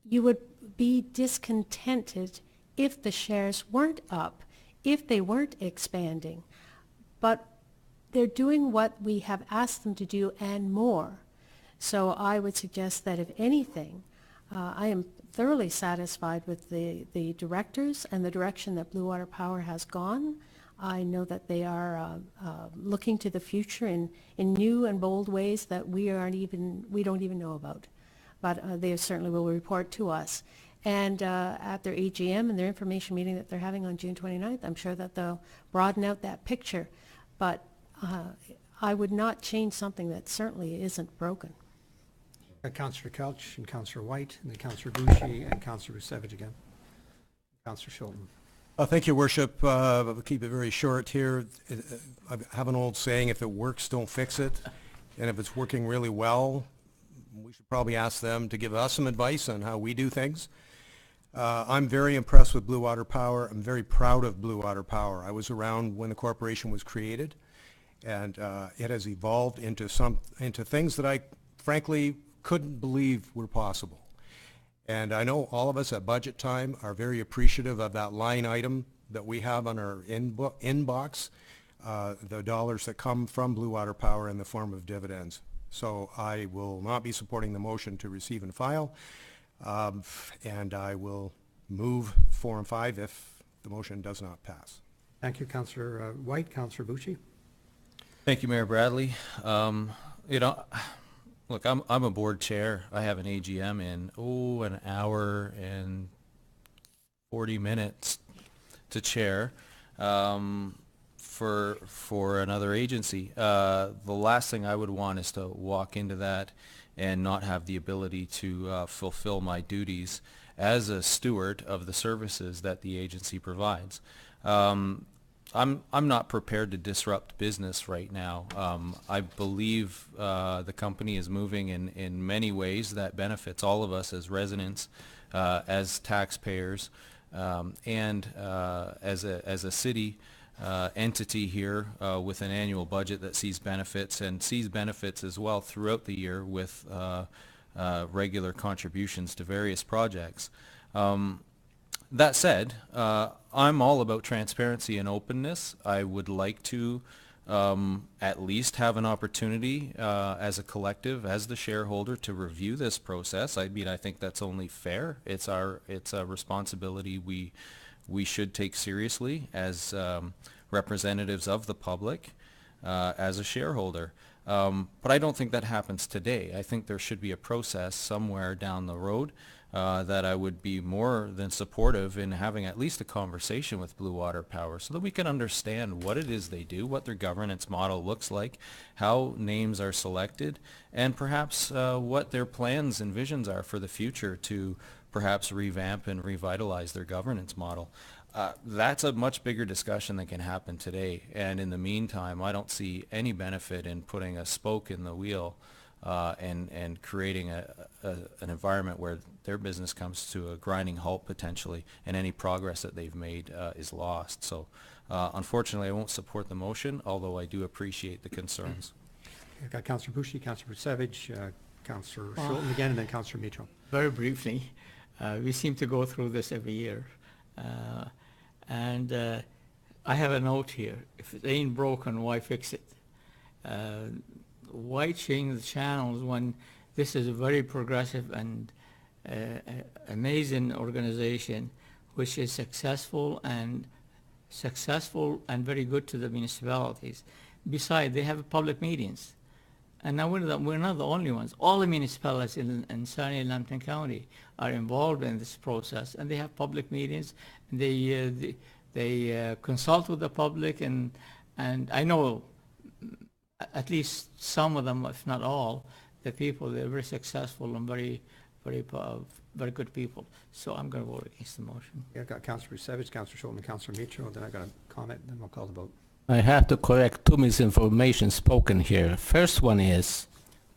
you would be discontented if the shares weren't up, if they weren't expanding. But they're doing what we have asked them to do and more. So I would suggest that if anything, I am thoroughly satisfied with the directors and the direction that Blue Water Power has gone. I know that they are looking to the future in new and bold ways that we don't even know about. But they certainly will report to us. And at their AGM and their information meeting that they're having on June 29th, I'm sure that they'll broaden out that picture. But I would not change something that certainly isn't broken. Councillor Couch and Councillor White, and then Councillor Bucci and Councillor Rusevich again. Councillor Schulten. Thank you, Worship. I'll keep it very short here. I have an old saying, if it works, don't fix it. And if it's working really well, we should probably ask them to give us some advice on how we do things. I'm very impressed with Blue Water Power. I'm very proud of Blue Water Power. I was around when the corporation was created, and it has evolved into things that I frankly couldn't believe were possible. And I know all of us at budget time are very appreciative of that line item that we have on our inbox, the dollars that come from Blue Water Power in the form of dividends. So I will not be supporting the motion to receive and file, and I will move 4 and 5 if the motion does not pass. Thank you, Councillor White. Councillor Bucci. Thank you, Mayor Bradley. Look, I'm a board chair. I have an AGM in, an hour and 40 minutes to chair for another agency. The last thing I would want is to walk into that and not have the ability to fulfill my duties as a steward of the services that the agency provides. I'm not prepared to disrupt business right now. I believe the company is moving in many ways that benefits all of us as residents, as taxpayers, and as a city entity here with an annual budget that sees benefits as well throughout the year with regular contributions to various projects. That said, I'm all about transparency and openness. I would like to at least have an opportunity as a collective, as the shareholder, to review this process. I mean, I think that's only fair. It's a responsibility we should take seriously as representatives of the public, as a shareholder. But I don't think that happens today. I think there should be a process somewhere down the road that I would be more than supportive in having at least a conversation with Blue Water Power so that we can understand what it is they do, what their governance model looks like, how names are selected, and perhaps what their plans and visions are for the future to perhaps revamp and revitalize their governance model. That's a much bigger discussion that can happen today, and in the meantime, I don't see any benefit in putting a spoke in the wheel and creating an environment where their business comes to a grinding halt potentially, and any progress that they've made is lost. So unfortunately, I won't support the motion, although I do appreciate the concerns. I've got Councillor Bucci, Councillor Rusevich, Councillor Schulten again, and then Councillor Mitchell. Very briefly, we seem to go through this every year. And I have a note here. If it ain't broken, why fix it? Why change the channels when this is a very progressive and amazing organization which is successful and very good to the municipalities. Besides, they have public meetings. And now we're not the only ones. All the municipalities in Sarnia and Lambton County are involved in this process, and they have public meetings. They consult with the public, and I know at least some of them, if not all, the people, they're very successful and very very good people. So I'm going to vote against the motion. Yeah, I've got Councillor Savage, Councillor Schultz, and Councillor Mitchell, then I've got a comment, then we'll call the vote. I have to correct two misinformation spoken here. First one is,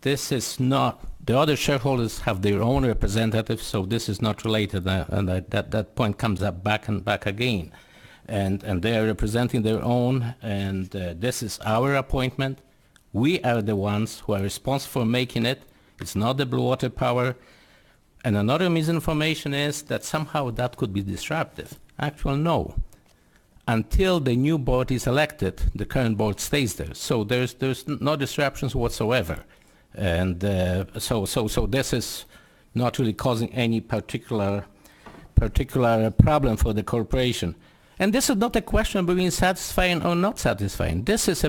this is not, the other shareholders have their own representatives, so this is not related, and that point comes up back and back again. And they are representing their own, and this is our appointment. We are the ones who are responsible for making it. It's not the Blue Water Power. And another misinformation is that somehow that could be disruptive. Actually, no. Until the new board is elected, the current board stays there. So there's no disruptions whatsoever. And so this is not really causing any particular problem for the corporation. And this is not a question of being satisfying or not satisfying. This is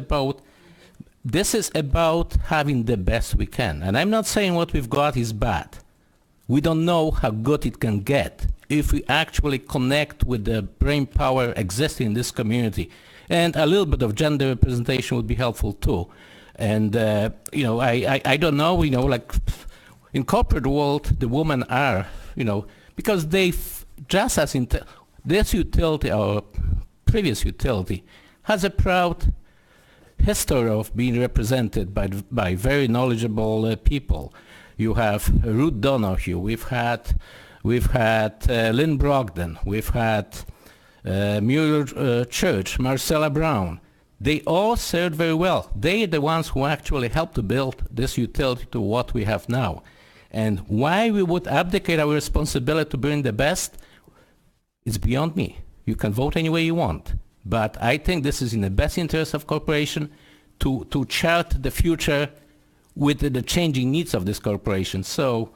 about having the best we can. And I'm not saying what we've got is bad. We don't know how good it can get if we actually connect with the brain power existing in this community. And a little bit of gender representation would be helpful too. And, I don't know, like in corporate world, the women are, because just as in this utility, our previous utility, has a proud history of being represented by very knowledgeable people. You have Ruth Donahue, we've had Lynn Brogden, we've had Muir Church, Marcella Brown. They all served very well. They are the ones who actually helped to build this utility to what we have now. And why we would abdicate our responsibility to bring the best, it's beyond me. You can vote any way you want. But I think this is in the best interest of corporation to chart the future with the changing needs of this corporation. So,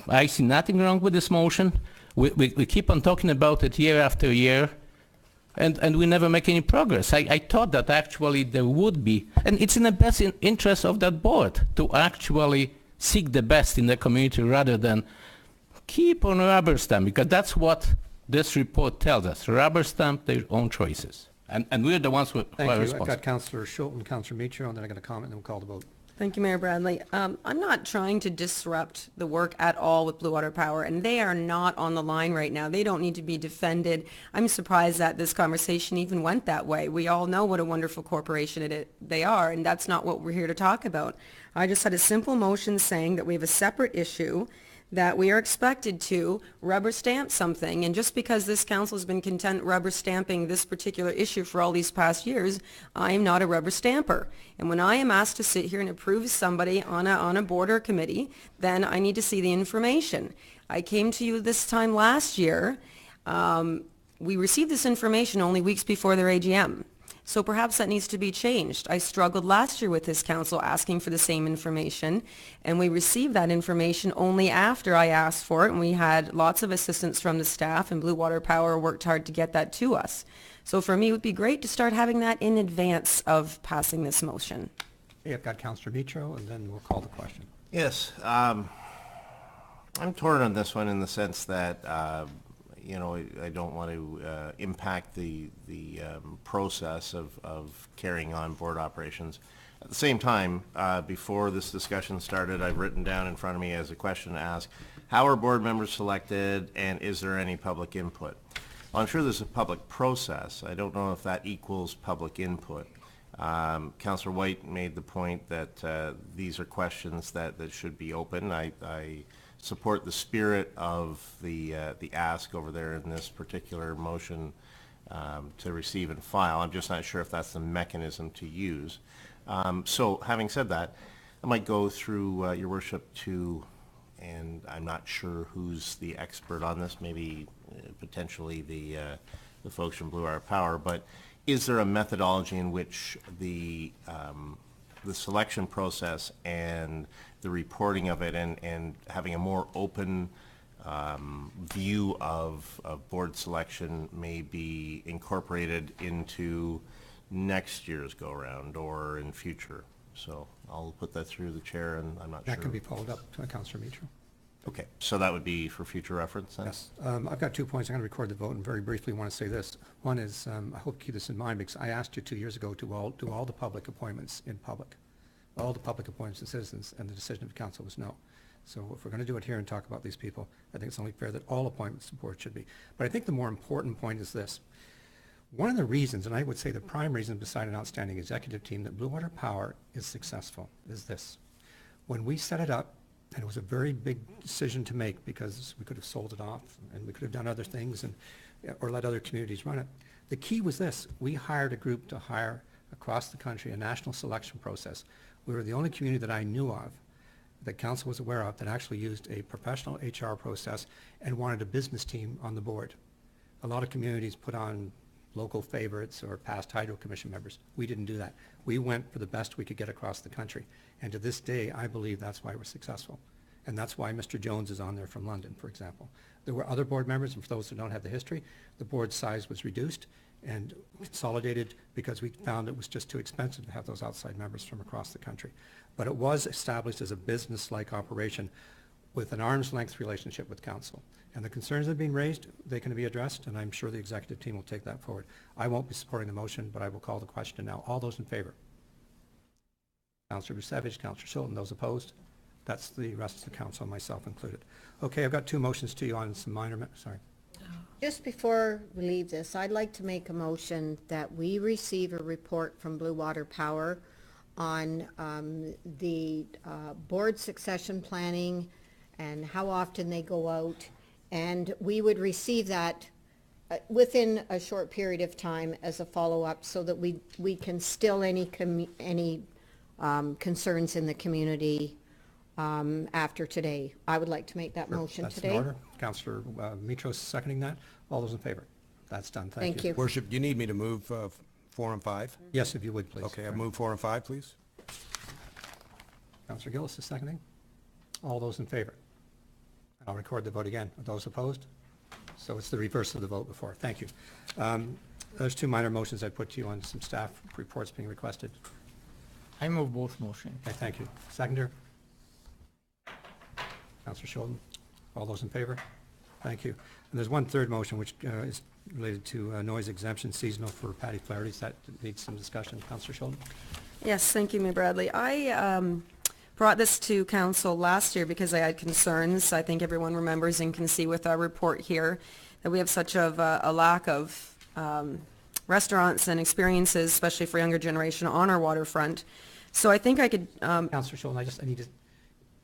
I see nothing wrong with this motion. We keep on talking about it year after year, and we never make any progress. I thought that actually there would be, and it's in the best interest of that board to actually seek the best in the community rather than keep on rubber stamp, because that's what this report tells us. Rubber stamp their own choices. And we're the ones who are Thank you. responsible. I've got Councillor Schultz and Councillor Mitchell, and then I'm going to comment, and then we'll call the vote. Thank you, Mayor Bradley. I'm not trying to disrupt the work at all with Blue Water Power, and they are not on the line right now. They don't need to be defended. I'm surprised that this conversation even went that way. We all know what a wonderful corporation they are, and that's not what we're here to talk about. I just had a simple motion saying that we have a separate issue, that we are expected to rubber stamp something, and just because this council has been content rubber stamping this particular issue for all these past years, I am not a rubber stamper. And when I am asked to sit here and approve somebody on a board or committee, then I need to see the information. I came to you this time last year. We received this information only weeks before their AGM. So perhaps that needs to be changed. I struggled last year with this council asking for the same information, and we received that information only after I asked for it, and we had lots of assistance from the staff, and Blue Water Power worked hard to get that to us. So for me, it would be great to start having that in advance of passing this motion. Okay, I've got Councillor Mitchell, and then we'll call the question. Yes, I'm torn on this one in the sense that, I don't want to impact the process of carrying on board operations. At the same time, before this discussion started, I've written down in front of me as a question to ask, how are board members selected, and is there any public input? Well, I'm sure there's a public process. I don't know if that equals public input. Councillor White made the point that these are questions that should be open. I support the spirit of the ask over there in this particular motion to receive and file. I'm just not sure if that's the mechanism to use. So having said that, I might go through, Your Worship, and I'm not sure who's the expert on this, maybe potentially the folks from Blue Water Power, but is there a methodology in which the selection process and the reporting of it and having a more open view of board selection may be incorporated into next year's go-around or in future? So I'll put that through the chair, and I'm not sure. That can be followed up to Councillor Mitchell. Okay, so that would be for future reference then? Yes. I've got 2 points. I'm going to record the vote, and very briefly want to say this. One is, I hope you keep this in mind, because I asked you 2 years ago to do all the public appointments in public. All the public appointments to citizens, and the decision of the council was no. So if we're going to do it here and talk about these people, I think it's only fair that all appointments to the board should be. But I think the more important point is this. One of the reasons, and I would say the prime reason beside an outstanding executive team that Blue Water Power is successful is this. When we set it up, and it was a very big decision to make because we could have sold it off and we could have done other things and, or let other communities run it. The key was this. We hired a group to hire across the country a national selection process. We were the only community that I knew of, that council was aware of, that actually used a professional HR process and wanted a business team on the board. A lot of communities put on local favorites or past Hydro Commission members. We didn't do that. We went for the best we could get across the country. And to this day, I believe that's why we're successful. And that's why Mr. Jones is on there from London, for example. There were other board members, and for those who don't have the history, the board size was reduced and consolidated because we found it was just too expensive to have those outside members from across the country. But it was established as a business-like operation with an arm's length relationship with council. And the concerns that have been raised, they can be addressed, and I'm sure the executive team will take that forward. I won't be supporting the motion, but I will call the question now. All those in favor? Councillor Busevich, Councillor Schulten, those opposed? That's the rest of the council, myself included. Okay, I've got two motions to you on some minor, sorry. Just before we leave this, I'd like to make a motion that we receive a report from Blue Water Power on the board succession planning and how often they go out. And we would receive that within a short period of time as a follow-up so that we can still any concerns in the community after today. I would like to make that motion That's today. in order. Councillor Mitros seconding that. All those in favor? That's done. Thank you. Worship, do you need me to move 4 and 5? Yes, if you would, please. Okay, I move 4 and 5, please. Councillor Gillis is seconding. All those in favor? I'll record the vote again. Are those opposed? So it's the reverse of the vote before. Thank you. There's two minor motions I put to you on some staff reports being requested. I move both motions. Okay, thank you. Seconder? Councillor Schulten. All those in favor? Thank you. And there's one third motion which is related to noise exemption seasonal for Paddy Flaherty's. That needs some discussion. Councillor Schulten. Yes, thank you, Mayor Bradley. I brought this to council last year because I had concerns. I think everyone remembers and can see with our report here that we have such a lack of restaurants and experiences, especially for younger generation, on our waterfront. So I think I could... Councillor Schulten, I need to...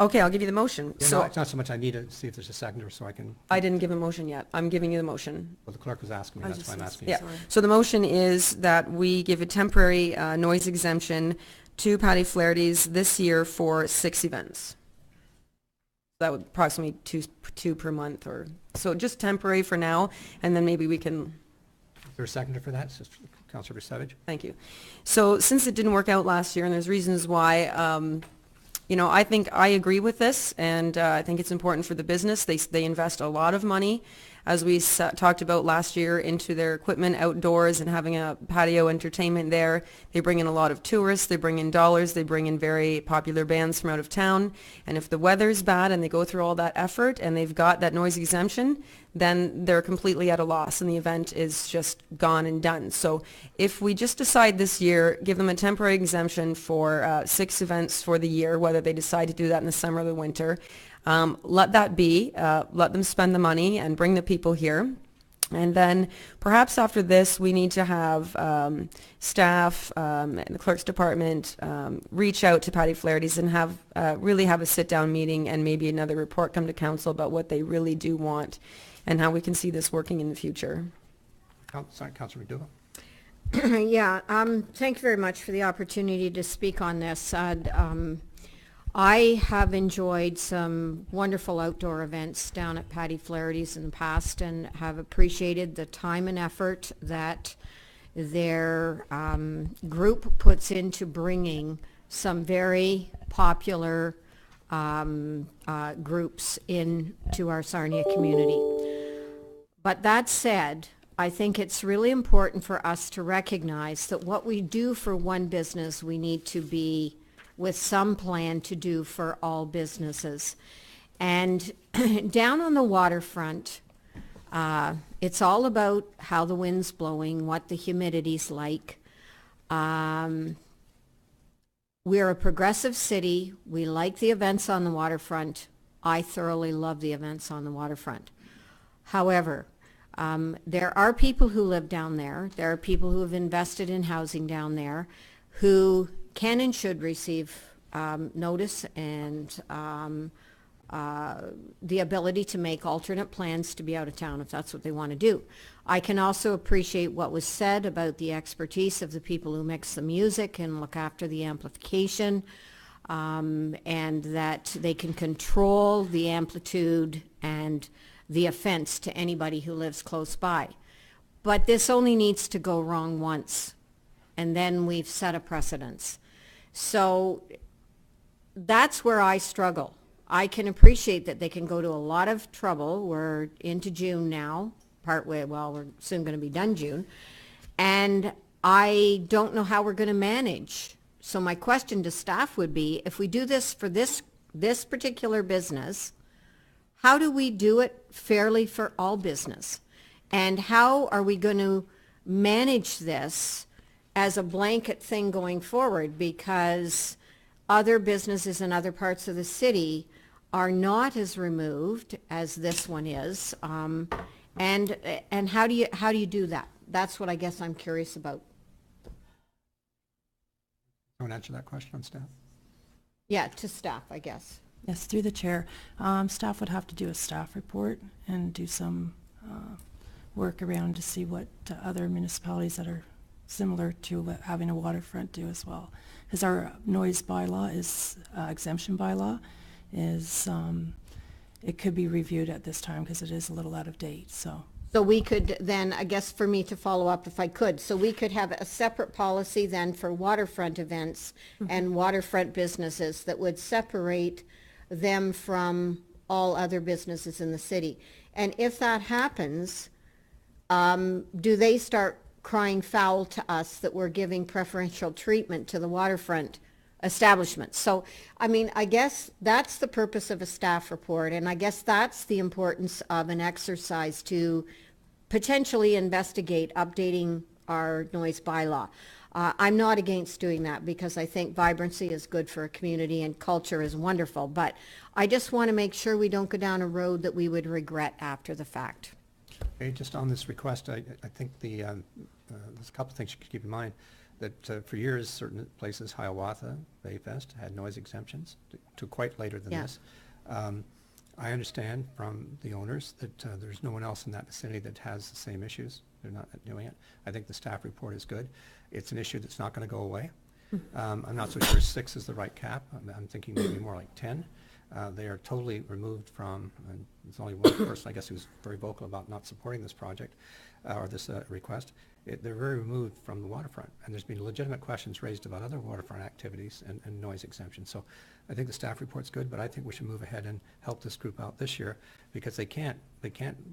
Okay, I'll give you the motion. Yeah, So no, it's not so much I need to see if there's a seconder so I can... I didn't give a motion yet. I'm giving you the motion. Well, the clerk was asking me. That's why I'm asking you. Yeah, so the motion is that we give a temporary noise exemption to Paddy Flaherty's this year for 6 events. That would approximately two per month, or so just temporary for now, and then maybe we can... Is there a seconder for that? Councillor Busevich? Thank you. So since it didn't work out last year, and there's reasons why, you know, I think I agree with this, and I think it's important for the business. They invest a lot of money, as we talked about last year, into their equipment outdoors and having a patio entertainment there. They bring in a lot of tourists. They bring in dollars. They bring in very popular bands from out of town. And if the weather's bad and they go through all that effort and they've got that noise exemption, then they're completely at a loss and the event is just gone and done. So if we just decide this year, give them a temporary exemption for 6 events for the year, whether they decide to do that in the summer or the winter, let that be, let them spend the money and bring the people here. And then perhaps after this, we need to have staff and the clerk's department reach out to Paddy Flaherty's and have really have a sit-down meeting and maybe another report come to council about what they really do want and how we can see this working in the future. Sorry, Councillor McDougall. Yeah, thank you very much for the opportunity to speak on this. I have enjoyed some wonderful outdoor events down at Paddy Flaherty's in the past and have appreciated the time and effort that their group puts into bringing some very popular groups into our Sarnia community. But that said, I think it's really important for us to recognize that what we do for one business, we need to be with some plan to do for all businesses. And down on the waterfront, it's all about how the wind's blowing, what the humidity's like. We're a progressive city. We like the events on the waterfront, I thoroughly love the events on the waterfront. However, there are people who live down there. There are people who have invested in housing down there who can and should receive notice and the ability to make alternate plans to be out of town if that's what they want to do. I can also appreciate what was said about the expertise of the people who mix the music and look after the amplification, and that they can control the amplitude and the offense to anybody who lives close by. But this only needs to go wrong once, and then we've set a precedence. So that's where I struggle. I can appreciate that they can go to a lot of trouble. We're into June now, partway, well, we're soon going to be done June. And I don't know how we're going to manage. So my question to staff would be, if we do this for this particular business, how do we do it fairly for all business? And how are we going to manage this as a blanket thing going forward? Because other businesses in other parts of the city are not as removed as this one is. And how do you do that? That's what I guess I'm curious about. Want to answer that question on staff? Yeah, to staff, I guess. Yes, through the chair. Staff would have to do a staff report and do some work around to see what other municipalities that are similar to having a waterfront do as well. Because our noise bylaw is, exemption bylaw is, it could be reviewed at this time because it is a little out of date, so. So we could then, I guess for me to follow up if I could, so we could have a separate policy then for waterfront events and waterfront businesses that would separate them from all other businesses in the city. And if that happens, do they start crying foul to us that we're giving preferential treatment to the waterfront establishments? So, I mean, I guess that's the purpose of a staff report, and I guess that's the importance of an exercise to potentially investigate updating our noise bylaw. I'm not against doing that because I think vibrancy is good for a community and culture is wonderful, but I just want to make sure we don't go down a road that we would regret after the fact. Okay, just on this request, I think there's a couple things you should keep in mind. That for years, certain places, Hiawatha, Bayfest, had noise exemptions to quite later than this. I understand from the owners that there's no one else in that vicinity that has the same issues. They're not doing it. I think the staff report is good. It's an issue that's not going to go away. I'm not so sure 6 is the right cap. I'm thinking maybe more like 10. They are totally removed from, and there's only one person, I guess, who's very vocal about not supporting this project or this request. They're very removed from the waterfront, and there's been legitimate questions raised about other waterfront activities and noise exemptions. So I think the staff report's good, but I think we should move ahead and help this group out this year because they can't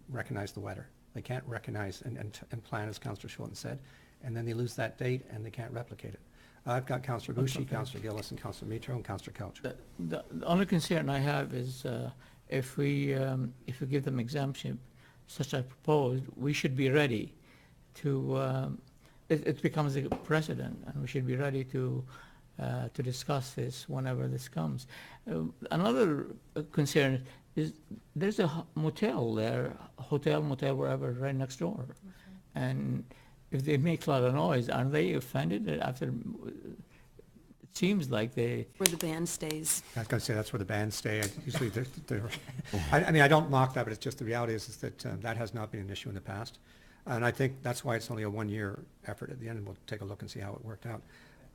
recognize the weather. They can't recognize and plan, as Councillor Schulten said, and then they lose that date and they can't replicate it. I've got Councillor Bucci, Councillor Gillis, and Councillor Mitro, and Councillor Couch. The only concern I have is if we give them exemption, such as proposed, we should be ready to, it becomes a precedent, and we should be ready to discuss this whenever this comes. Another concern is there's a motel there, hotel, motel, wherever, right next door. And if they make a lot of noise, aren't they offended after? It seems like they. Where the band stays. I was going to say that's where the bands stay. Usually, I mean, I don't mock that, but it's just the reality is that that has not been an issue in the past. And I think that's why it's only a one-year effort at the end, and we'll take a look and see how it worked out.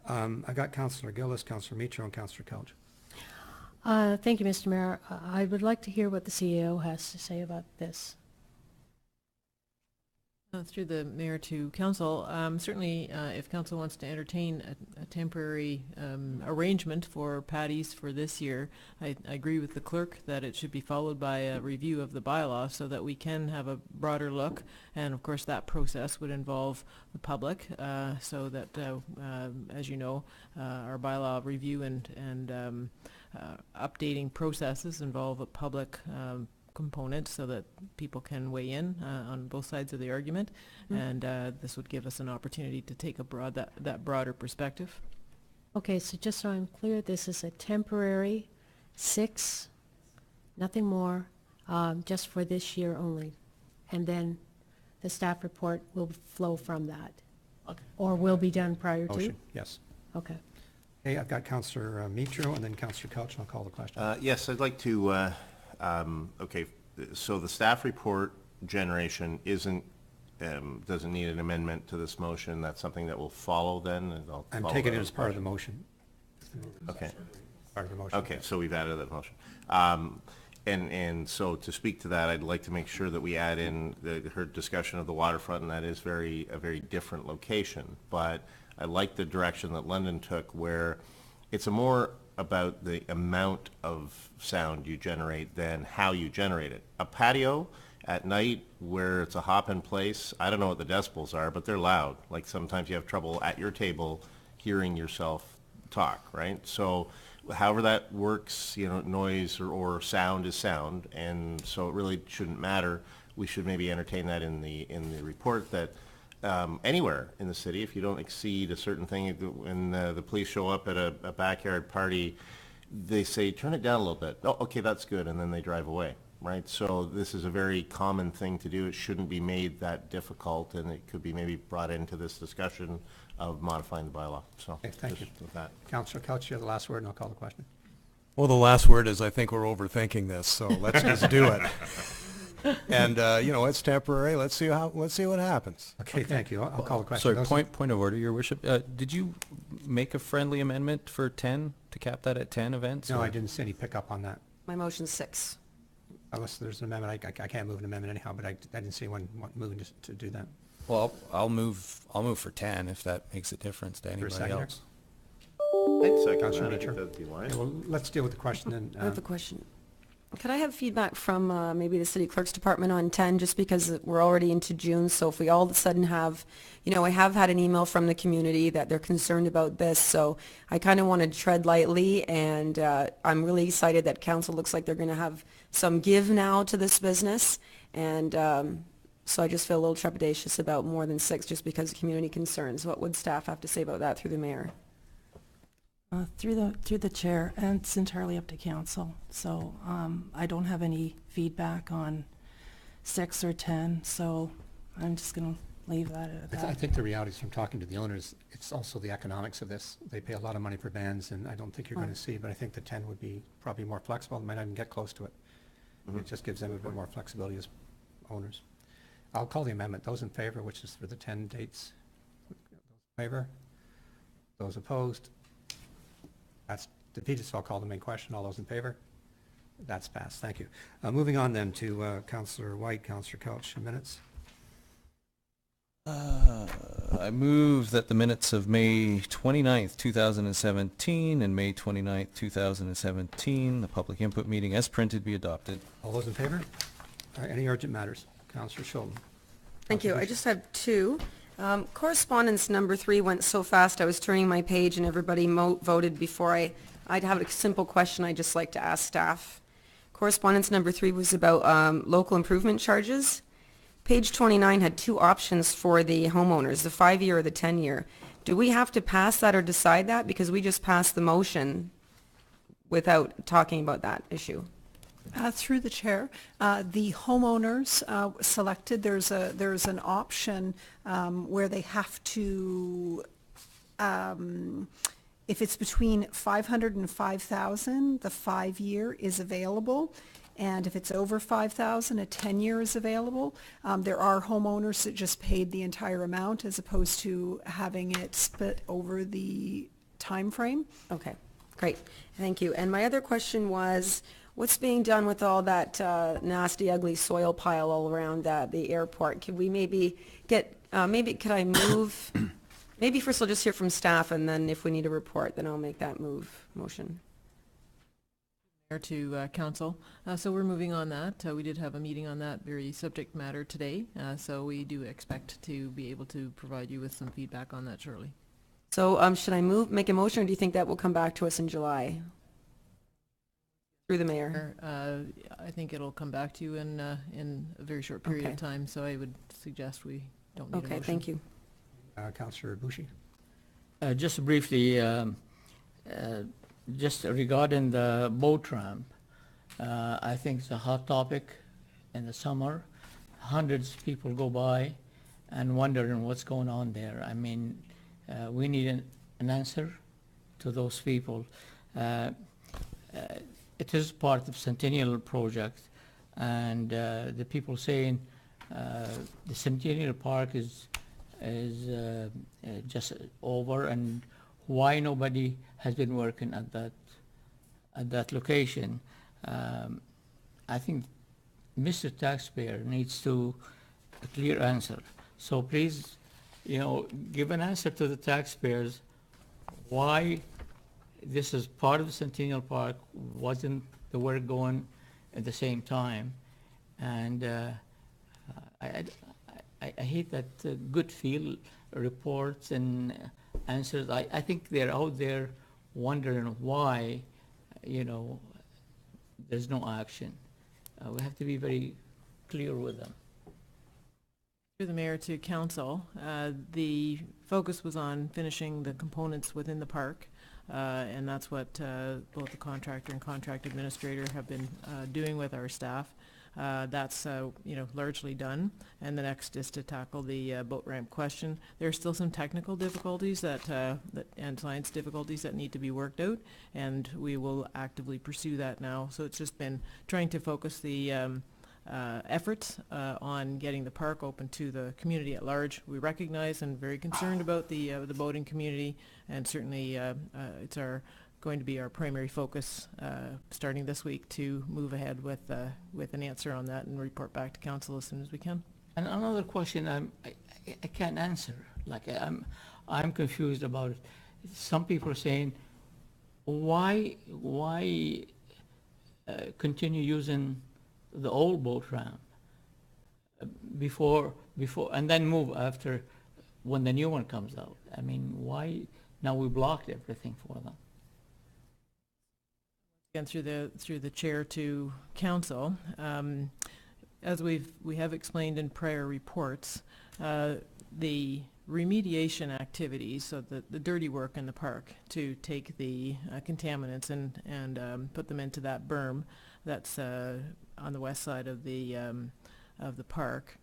I got Councillor Gillis, Councillor Mitro, and Councillor Couch. Thank you, Mr. Mayor. I would like to hear what the CEO has to say about this. Through the mayor to council, certainly if council wants to entertain a temporary arrangement for patties for this year, I agree with the clerk that it should be followed by a review of the bylaw so that we can have a broader look, and of course that process would involve the public, so that as you know, our bylaw review and updating processes involve a public component so that people can weigh in on both sides of the argument, and this would give us an opportunity to take that broader perspective. Okay, so just so I'm clear, this is a temporary 6 nothing more, just for this year only. And then the staff report will flow from that. Okay. Or will be done prior to? Motion, yes. Okay. Okay, I've got Councillor Mitro and then Councillor Couch, and I'll call the question. Yes, I'd like to, okay, so the staff report generation doesn't need an amendment to this motion. That's something that will follow then, and I'll I'm follow taking that it with as part of the question. motion. Okay. Part of the motion. Okay, so we've added that motion. And so to speak to that, I'd like to make sure that we add in her discussion of the waterfront, and that is a very different location. But I like the direction that London took, where it's more about the amount of sound you generate than how you generate it. A patio at night where it's a hop-in place, I don't know what the decibels are, but they're loud. Like sometimes you have trouble at your table hearing yourself talk, right? So however that works, you know, noise or sound is sound, and so it really shouldn't matter. We should maybe entertain that in the report that anywhere in the city, if you don't exceed a certain thing, when the police show up at a backyard party, they say, turn it down a little bit. Oh, okay, that's good, and then they drive away, right? So this is a very common thing to do. It shouldn't be made that difficult, and it could be maybe brought into this discussion of modifying the bylaw. So Okay, thank you. just with that. Councillor Couch, you have the last word, and I'll call the question. Well, the last word is I think we're overthinking this, so let's just do it. And, you know, it's temporary. Let's see what happens. Okay, thank you. I'll call the question. Sorry, Those- point of order, Your Worship. Did you make a friendly amendment for 10, to cap that at 10 events? No, or- I didn't see any pickup on that. My motion's 6. Unless there's an amendment, I can't move an amendment anyhow, but I didn't see one moving to do that. Well, I'll move for 10 if that makes a difference to Is there a anybody seconder? else. I'd second Councillor that. I Mitchell. think that'd be wise. Okay, well, let's deal with the question then. I have a question. Could I have feedback from maybe the city clerk's department on 10, just because we're already into June, so if we all of a sudden have, you know, I have had an email from the community that they're concerned about this, so I kind of want to tread lightly, and I'm really excited that council looks like they're going to have some give now to this business, and so I just feel a little trepidatious about more than 6 just because of community concerns. What would staff have to say about that through the mayor? Through the chair, and it's entirely up to council. So I don't have any feedback on 6 or 10, so I'm just going to leave that at I that. think the reality is, from talking to the owners, it's also the economics of this. They pay a lot of money for bands, and I don't think you're going to see, but I think the 10 would be probably more flexible. They might not even get close to it. It just gives them a bit more flexibility as owners. I'll call the amendment. Those in favor, which is for the 10 dates. Those in favor? Those opposed? That's defeated, so I'll call the main question. All those in favor? That's passed. Thank you. Moving on then to Councillor White, Councillor Couch, minutes. I move that the minutes of May 29th, 2017 and May 29th, 2017, the public input meeting as printed, be adopted. All those in favor? All right, any urgent matters? Councillor Schulten. Thank you. Councillor I just have 2. Correspondence number 3 went so fast, I was turning my page and everybody voted before I'd have a simple question I'd just like to ask staff. Correspondence number 3 was about local improvement charges. Page 29 had 2 options for the homeowners, the 5-year or the 10-year. Do we have to pass that or decide that? Because we just passed the motion without talking about that issue. Through the chair, the homeowners selected, there's an option where they have to, if it's between 500 and 5,000, the 5-year is available. And if it's over 5,000, a 10-year is available. There are homeowners that just paid the entire amount as opposed to having it split over the time frame. Okay, great. Thank you. And my other question was, what's being done with all that nasty, ugly soil pile all around the airport? Could we maybe get, could I move, maybe first I'll just hear from staff, and then if we need a report, then I'll make that motion. Mayor to council. So we're moving on that. We did have a meeting on that very subject matter today, so we do expect to be able to provide you with some feedback on that shortly. So should I make a motion, or do you think that will come back to us in July? Through the mayor. I think it'll come back to you in a very short period Okay. of time, so I would suggest we don't need a motion. Okay, thank you. Councillor Boucher. Just briefly, just regarding the boat ramp, I think it's a hot topic in the summer. Hundreds of people go by and wondering what's going on there. I mean, we need an answer to those people. It is part of Centennial Project, and the people saying the Centennial Park is just over, and why nobody has been working at that location. I think Mr. Taxpayer needs to a clear answer. So please, give an answer to the taxpayers why this is part of the Centennial Park, wasn't the work going at the same time. And I hate that good feel reports and answers. I think they're out there wondering why, there's no action. We have to be very clear with them. Through the mayor to council, the focus was on finishing the components within the park, and that's what both the contractor and contract administrator have been doing with our staff. That's largely done, and the next is to tackle the boat ramp question. There are still some technical difficulties and science difficulties that need to be worked out, and we will actively pursue that now. So it's just been trying to focus the efforts on getting the park open to the community at large. We recognize and very concerned about the boating community, and certainly it's going to be our primary focus starting this week to move ahead with an answer on that and report back to council as soon as we can. And another question I can't answer. Like I'm confused about it. Some people are saying, why continue using the old boat ramp before and then move after when the new one comes out? I mean, why now we blocked everything for them? Again, through the chair to council, as we have explained in prior reports, the remediation activities, so the dirty work in the park to take the contaminants and put them into that berm that's on the west side of the park,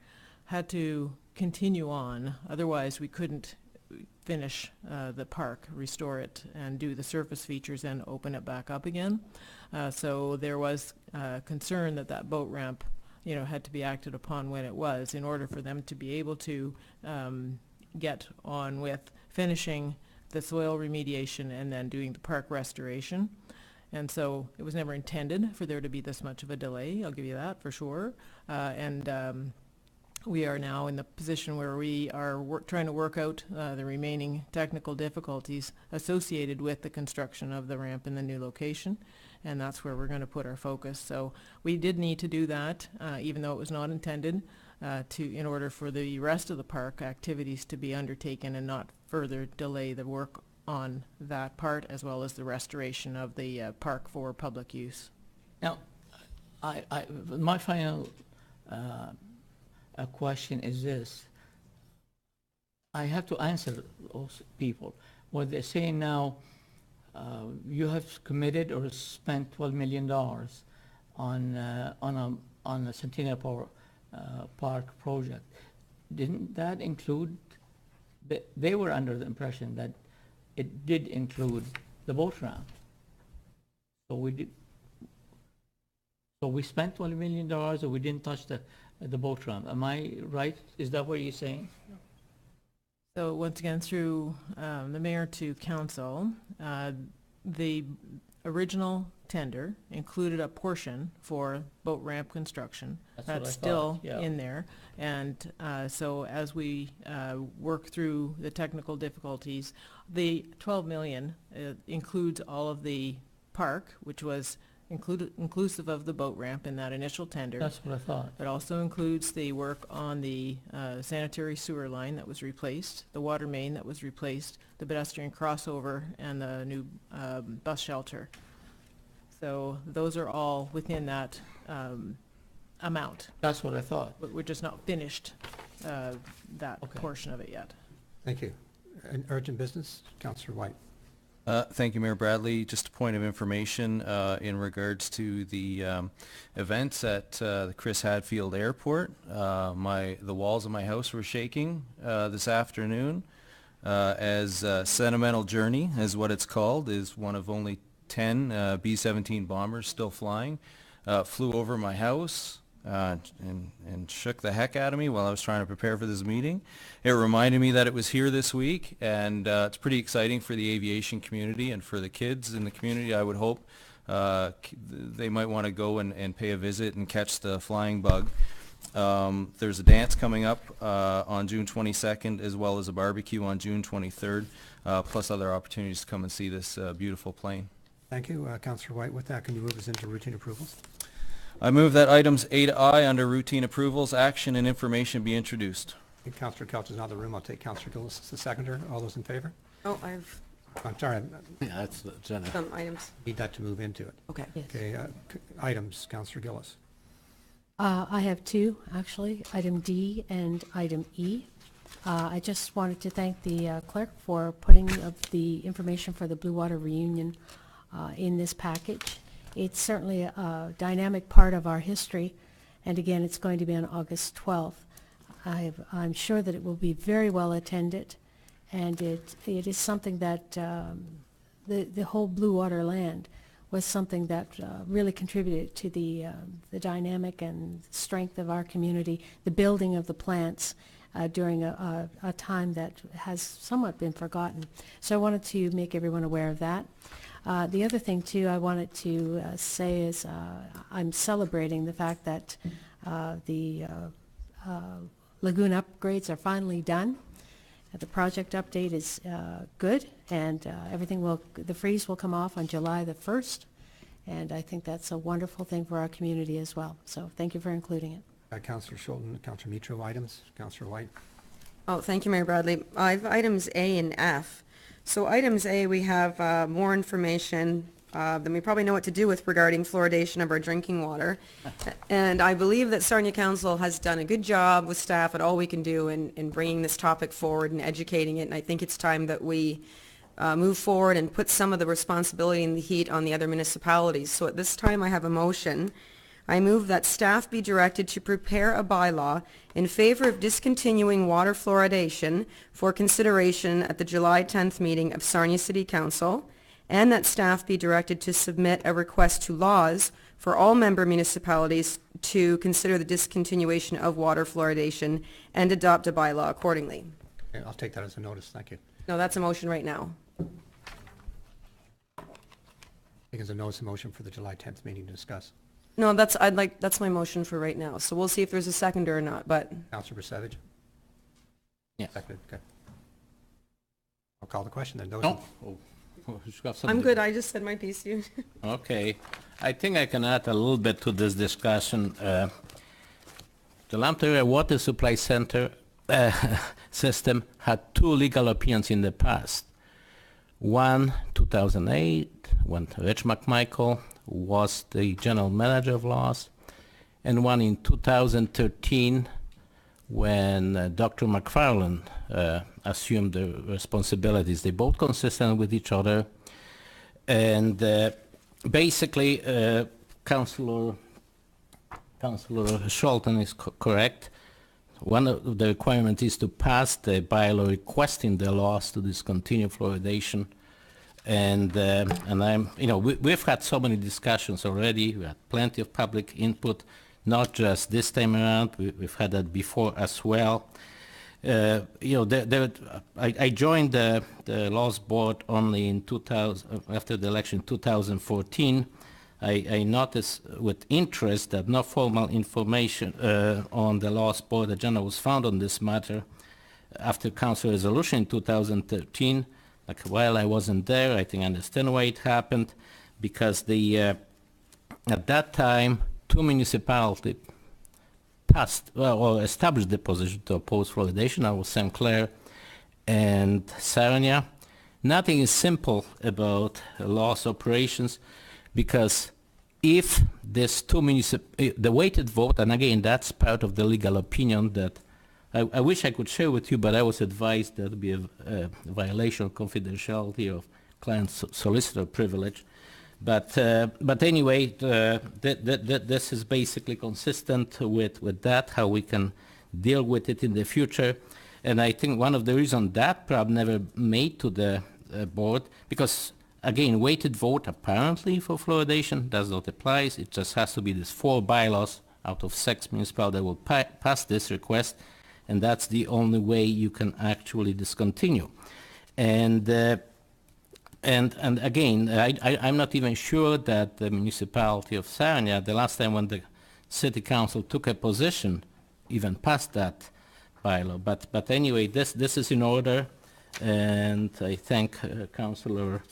had to continue on. Otherwise, we couldn't finish the park, restore it, and do the surface features and open it back up again. So there was concern that boat ramp, had to be acted upon when it was, in order for them to be able to get on with finishing the soil remediation and then doing the park restoration. And so it was never intended for there to be this much of a delay, I'll give you that for sure. We are now in the position where we are trying to work out the remaining technical difficulties associated with the construction of the ramp in the new location, and that's where we're going to put our focus. So we did need to do that, even though it was not intended, in order for the rest of the park activities to be undertaken and not further delay the work on that part, as well as the restoration of the park for public use. Now, my final question is this. I have to answer those people. What they're saying now, you have committed or spent $12 million on a Centennial Park project. Didn't that include, they were under the impression that it did include the boat ramp. So we spent $12 million and we didn't touch the boat ramp. Am I right? Is that what you're saying? So once again, through the mayor to council, the original tender included a portion for boat ramp construction. That's what I That's still thought, yeah. in there. And so as we work through the technical difficulties, the 12 million includes all of the park, which was inclusive of the boat ramp in that initial tender. That's what I thought. It also includes the work on the sanitary sewer line that was replaced, the water main that was replaced, the pedestrian crossover, and the new bus shelter. So those are all within that amount. That's what I thought. But we're just not finished that Okay. portion of it yet. Thank you. Urgent business, Councillor White. Thank you, Mayor Bradley. Just a point of information in regards to the events at the Chris Hadfield Airport. The walls of my house were shaking this afternoon as Sentimental Journey, is what it's called, is one of only 10 B-17 bombers still flying. Flew over my house and shook the heck out of me while I was trying to prepare for this meeting. It reminded me that it was here this week, and it's pretty exciting for the aviation community and for the kids in the community. I would hope they might want to go and pay a visit and catch the flying bug. There's a dance coming up on June 22nd, as well as a barbecue on June 23rd, plus other opportunities to come and see this beautiful plane. Thank you. Councillor White, with that, can you move us into routine approvals? I move that items A to I under routine approvals, action and information be introduced. Councillor Couch is not in the room. I'll take Councillor Gillis as the seconder. All those in favor? Oh, I've I'm sorry, Yeah, that's Jenna. some items. need that to move into it. Okay. Yes. Okay, items, Councillor Gillis. I have two, actually, item D and item E. I just wanted to thank the clerk for putting up the information for the Blue Water Reunion in this package. It's certainly a dynamic part of our history, and again, it's going to be on August 12th. I'm sure that it will be very well attended, and it is something that the whole Blue Water land was something that really contributed to the dynamic and strength of our community, the building of the plants during a time that has somewhat been forgotten. So I wanted to make everyone aware of that. The other thing, too, I wanted to say is I'm celebrating the fact that the lagoon upgrades are finally done. The project update is good, and the freeze will come off on July the 1st, and I think that's a wonderful thing for our community as well. So thank you for including it. Councillor Schulten, Councillor Mitro, items. Councillor White. Oh, thank you, Mayor Bradley. I have items A and F. So items A, we have more information than we probably know what to do with regarding fluoridation of our drinking water. And I believe that Sarnia Council has done a good job with staff at all we can do in bringing this topic forward and educating it. And I think it's time that we move forward and put some of the responsibility and the heat on the other municipalities. So at this time, I have a motion. I move that staff be directed to prepare a bylaw in favor of discontinuing water fluoridation for consideration at the July 10th meeting of Sarnia City Council, and that staff be directed to submit a request to laws for all member municipalities to consider the discontinuation of water fluoridation and adopt a bylaw accordingly. Okay, I'll take that as a notice. Thank you. No, that's a motion right now. I think it's a notice of motion for the July 10th meeting to discuss. No, that's my motion for right now. So we'll see if there's a seconder or not, but Councillor Savage? Yes. Seconded, okay. I'll call the question then. Those No. Oh, you got I'm something? good. I just said my piece. Okay. I think I can add a little bit to this discussion. The Lambton Area Water Supply Center system had two legal opinions in the past. One, 2008, when Rich McMichael was the general manager of laws, and one in 2013 when Dr. McFarland assumed the responsibilities. They both consistent with each other, and basically Councillor Scholten is correct. One of the requirements is to pass the bylaw requesting the laws to discontinue fluoridation. And we've had so many discussions already. We had plenty of public input, not just this time around. We've had that before as well. I joined the laws board only in 2000 after the election 2014. I noticed with interest that no formal information on the laws board agenda was found on this matter after council resolution in 2013. Like, while I wasn't there, I think I understand why it happened, because at that time, two municipalities passed or established the position to oppose fluoridation. That was St. Clair and Sarnia. Nothing is simple about laws operations, because if there's the weighted vote, and again, that's part of the legal opinion that I wish I could share with you, but I was advised that would be a violation of confidentiality of client solicitor privilege. But anyway, this is basically consistent with that, how we can deal with it in the future. And I think one of the reasons that problem never made to the board, because again, weighted vote apparently for fluoridation does not apply. It just has to be these 4 bylaws out of 6 municipalities that will pass this request, and that's the only way you can actually discontinue. And again, I'm not even sure that the municipality of Sarnia, the last time when the city council took a position, even passed that bylaw. But anyway, this is in order, and I thank Councillor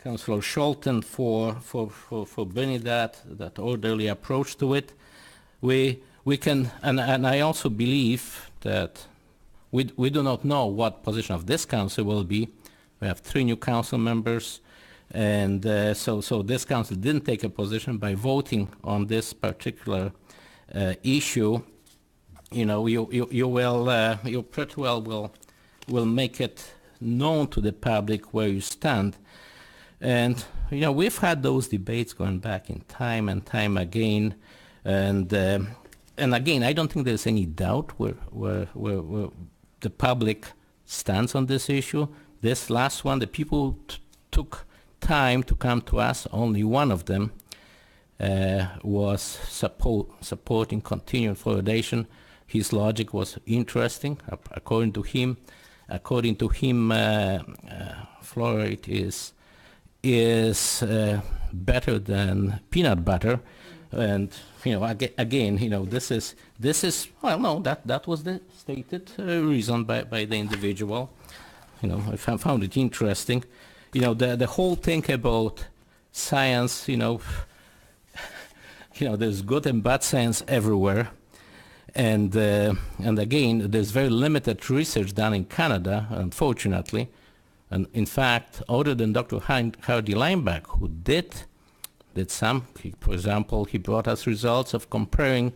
Scholten for bringing that orderly approach to it. We can, and I also believe that we do not know what position of this council will be. We have 3 new council members, and so this council didn't take a position by voting on this particular issue. You know, you pretty well will make it known to the public where you stand. And you know, we've had those debates going back in time and time again, and again, I don't think there's any doubt where the public stands on this issue. This last one, the people took time to come to us. Only one of them was supporting continued fluoridation. His logic was interesting. According to him, fluoride is better than peanut butter, and you know, again, you know, this is well, no, that was the stated reason by the individual. You know, I found it interesting. You know, the whole thing about science. You know, there's good and bad science everywhere, and again, there's very limited research done in Canada, unfortunately. And in fact, other than Dr. Hardy Lineback, who did some, for example, he brought us results of comparing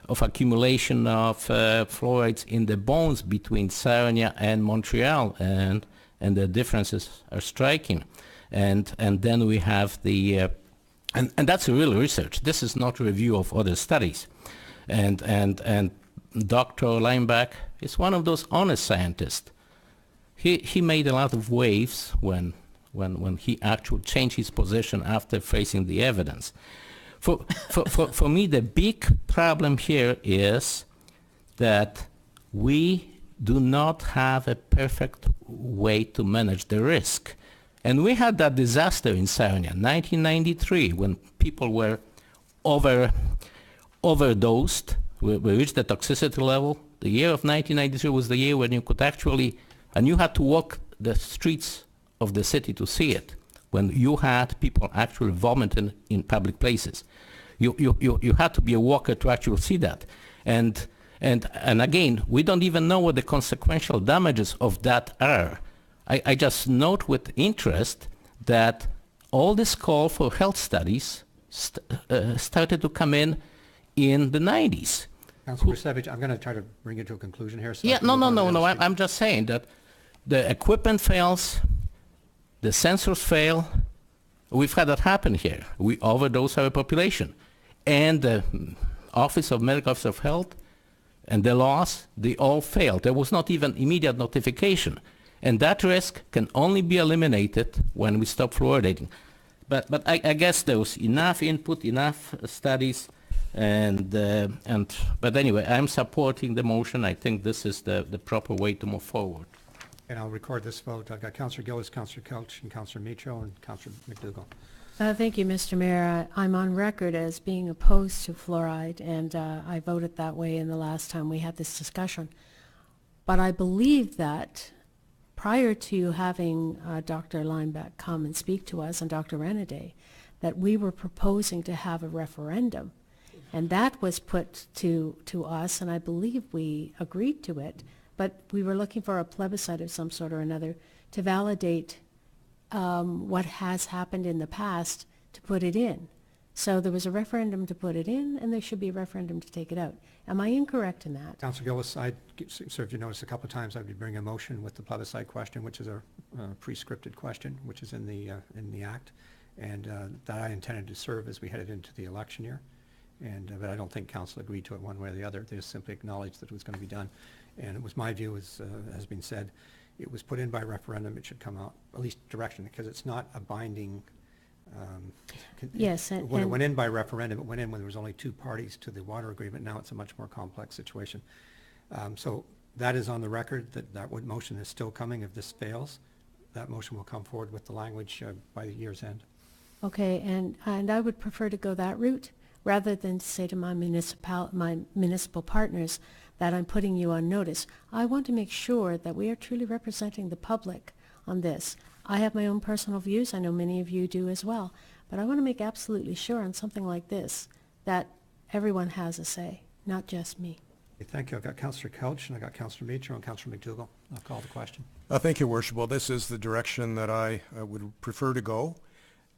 of accumulation of fluorides in the bones between Sarnia and Montreal, and the differences are striking. And then we have the, and that's real research. This is not a review of other studies. And Dr. Lineback is one of those honest scientists. He made a lot of waves when he actually changed his position after facing the evidence. For me, the big problem here is that we do not have a perfect way to manage the risk. And we had that disaster in Sarnia, 1993, when people were overdosed. We reached the toxicity level. The year of 1993 was the year when you could actually, and you had to walk the streets of the city to see it, when you had people actually vomiting in public places. You had to be a walker to actually see that. And again, we don't even know what the consequential damages of that are. I just note with interest that all this call for health studies started to come in the 90s. Councilor Savage, I'm going to try to bring you to a conclusion here. So yeah, no. I'm just saying that the equipment fails, the sensors fail. We've had that happen here. We overdose our population. And the Office of Medical Officer of Health and the laws, they all failed. There was not even immediate notification. And that risk can only be eliminated when we stop fluoridating. But I guess there was enough input, enough studies, but anyway, I'm supporting the motion. I think this is the proper way to move forward. And I'll record this vote. I've got Councillor Gillis, Councillor Kelch, and Councillor Mitro, and Councillor McDougall. Thank you, Mr. Mayor. I'm on record as being opposed to fluoride, and I voted that way in the last time we had this discussion. But I believe that prior to having Dr. Lineback come and speak to us and Dr. Renaday, that we were proposing to have a referendum. And that was put to us, and I believe we agreed to it. But we were looking for a plebiscite of some sort or another to validate what has happened in the past to put it in. So there was a referendum to put it in, and there should be a referendum to take it out. Am I incorrect in that? Councillor Gillis, I served you notice a couple of times I'd be bringing a motion with the plebiscite question, which is a pre-scripted question, which is in the act, and that I intended to serve as we headed into the election year. And but I don't think council agreed to it one way or the other. They just simply acknowledged that it was going to be done. And it was my view, as has been said, it was put in by referendum. It should come out, at least direction, because it's not a binding. Yes, when it went in by referendum, it went in when there was only two parties to the water agreement. Now it's a much more complex situation. So that is on the record, that motion is still coming. If this fails, that motion will come forward with the language by the year's end. Okay, and I would prefer to go that route rather than say to my municipal partners that I'm putting you on notice. I want to make sure that we are truly representing the public on this. I have my own personal views. I know many of you do as well. But I want to make absolutely sure on something like this that everyone has a say, not just me. Okay, thank you. I've got Councillor Couch, and I've got Councillor Beecher and Councillor McDougall. I'll call the question. Thank you, Worship. Well, this is the direction that I would prefer to go.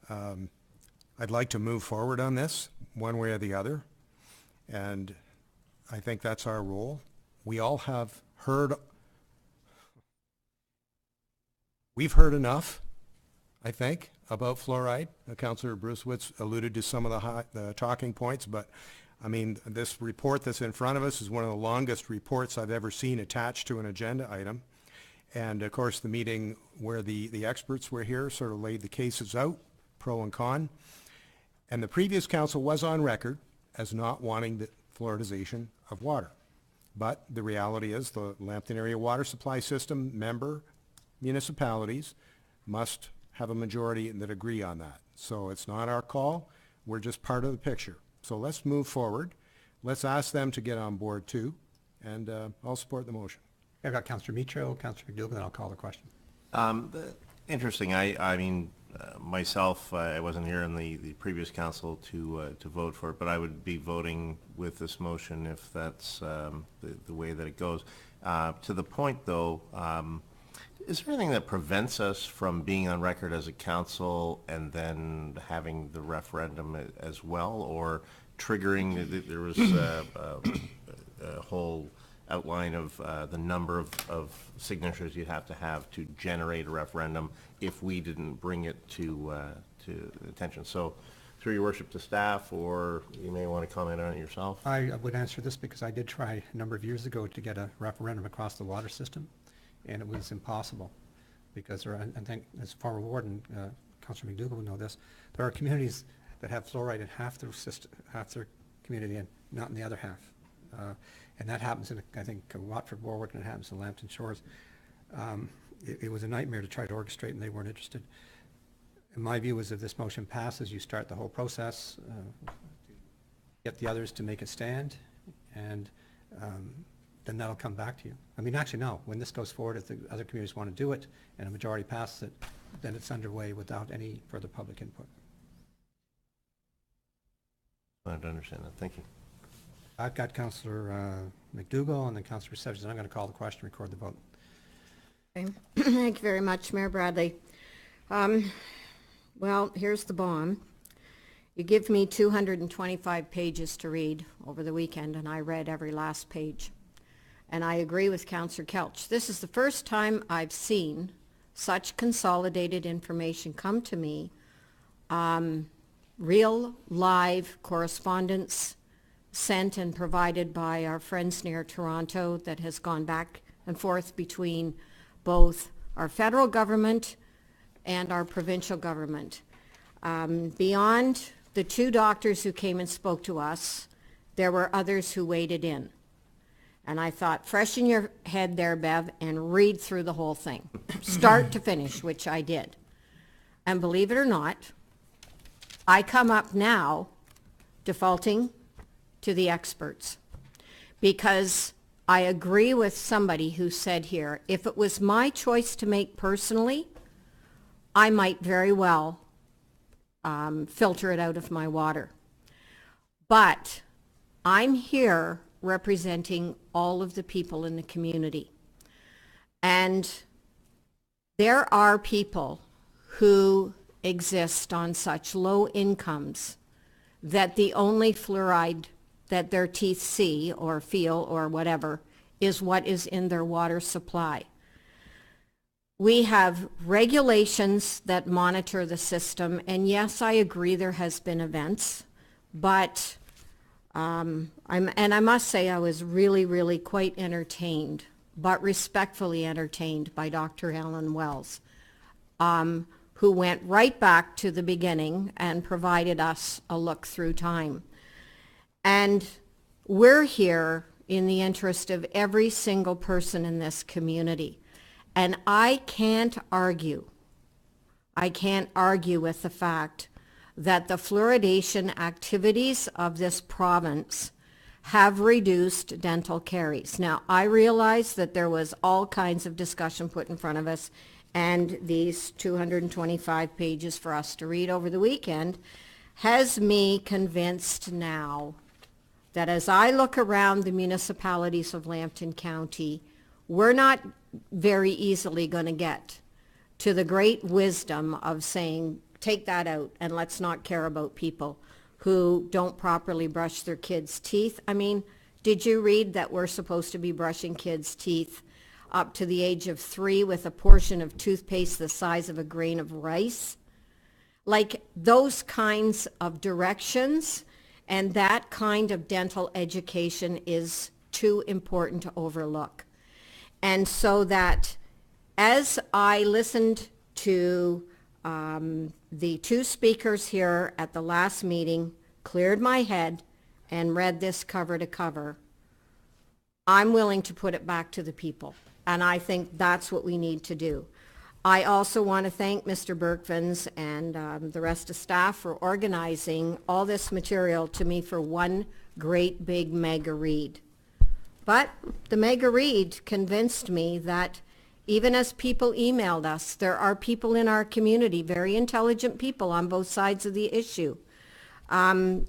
I'd like to move forward on this, one way or the other, and I think that's our role. We all have heard, we've heard enough, I think, about fluoride. Councillor Brucewitz alluded to some of the talking points, but I mean, this report that's in front of us is one of the longest reports I've ever seen attached to an agenda item. And of course, the meeting where the experts were here sort of laid the cases out, pro and con. And the previous council was on record as not wanting the fluoridization of water. But the reality is the Lambton Area Water Supply System member municipalities must have a majority that agree on that. So it's not our call. We're just part of the picture. So let's move forward. Let's ask them to get on board too. And I'll support the motion. I've got Councillor Mitchell, Councillor McDougall, and I'll call the question. Interesting. I mean, myself, I wasn't here in the previous council to vote for it, but I would be voting with this motion if that's the way that it goes. To the point, though, is there anything that prevents us from being on record as a council and then having the referendum as well, or triggering? There was a whole outline of the number of signatures you'd have to generate a referendum if we didn't bring it to attention. So through your worship to staff, or you may want to comment on it yourself. I would answer this because I did try a number of years ago to get a referendum across the water system, and it was impossible because there are, I think as former warden, Councillor McDougall will know this, there are communities that have fluoride in half their system, half their community, and not in the other half. And that happens in, I think, Watford, Warwick, and it happens in Lambton Shores. It was a nightmare to try to orchestrate, and they weren't interested. And my view is if this motion passes, you start the whole process, get the others to make a stand, and then that'll come back to you. I mean, actually, no. When this goes forward, if the other communities want to do it, and a majority passes it, then it's underway without any further public input. I don't understand that. Thank you. I've got Councillor McDougall and then Councillor Severs, and I'm going to call the question, record the vote. Okay. Thank you very much, Mayor Bradley. Well, here's the bomb. You give me 225 pages to read over the weekend, and I read every last page. And I agree with Councillor Kelch. This is the first time I've seen such consolidated information come to me. Real, live correspondence sent and provided by our friends near Toronto that has gone back and forth between both our federal government and our provincial government. Beyond the two doctors who came and spoke to us, there were others who waded in. And I thought, freshen your head there, Bev, and read through the whole thing, start to finish, which I did. And believe it or not, I come up now defaulting to the experts, because I agree with somebody who said here, if it was my choice to make personally, I might very well filter it out of my water. But I'm here representing all of the people in the community. And there are people who exist on such low incomes that the only fluoride that their teeth see or feel or whatever is what is in their water supply. We have regulations that monitor the system, and yes, I agree there has been events, but I must say I was really, really quite entertained, but respectfully entertained by Dr. Helen Wells, who went right back to the beginning and provided us a look through time. And we're here in the interest of every single person in this community. And I can't argue with the fact that the fluoridation activities of this province have reduced dental caries. Now, I realize that there was all kinds of discussion put in front of us, and these 225 pages for us to read over the weekend has me convinced now that as I look around the municipalities of Lambton County, we're not very easily going to get to the great wisdom of saying, take that out and let's not care about people who don't properly brush their kids' teeth. I mean, did you read that we're supposed to be brushing kids' teeth up to the age of 3 with a portion of toothpaste the size of a grain of rice? Like, those kinds of directions and that kind of dental education is too important to overlook. And so that as I listened to the two speakers here at the last meeting, cleared my head and read this cover to cover, I'm willing to put it back to the people. And I think that's what we need to do. I also want to thank Mr. Berkvins and the rest of staff for organizing all this material to me for one great big mega read. But the mega read convinced me that even as people emailed us, there are people in our community, very intelligent people on both sides of the issue. And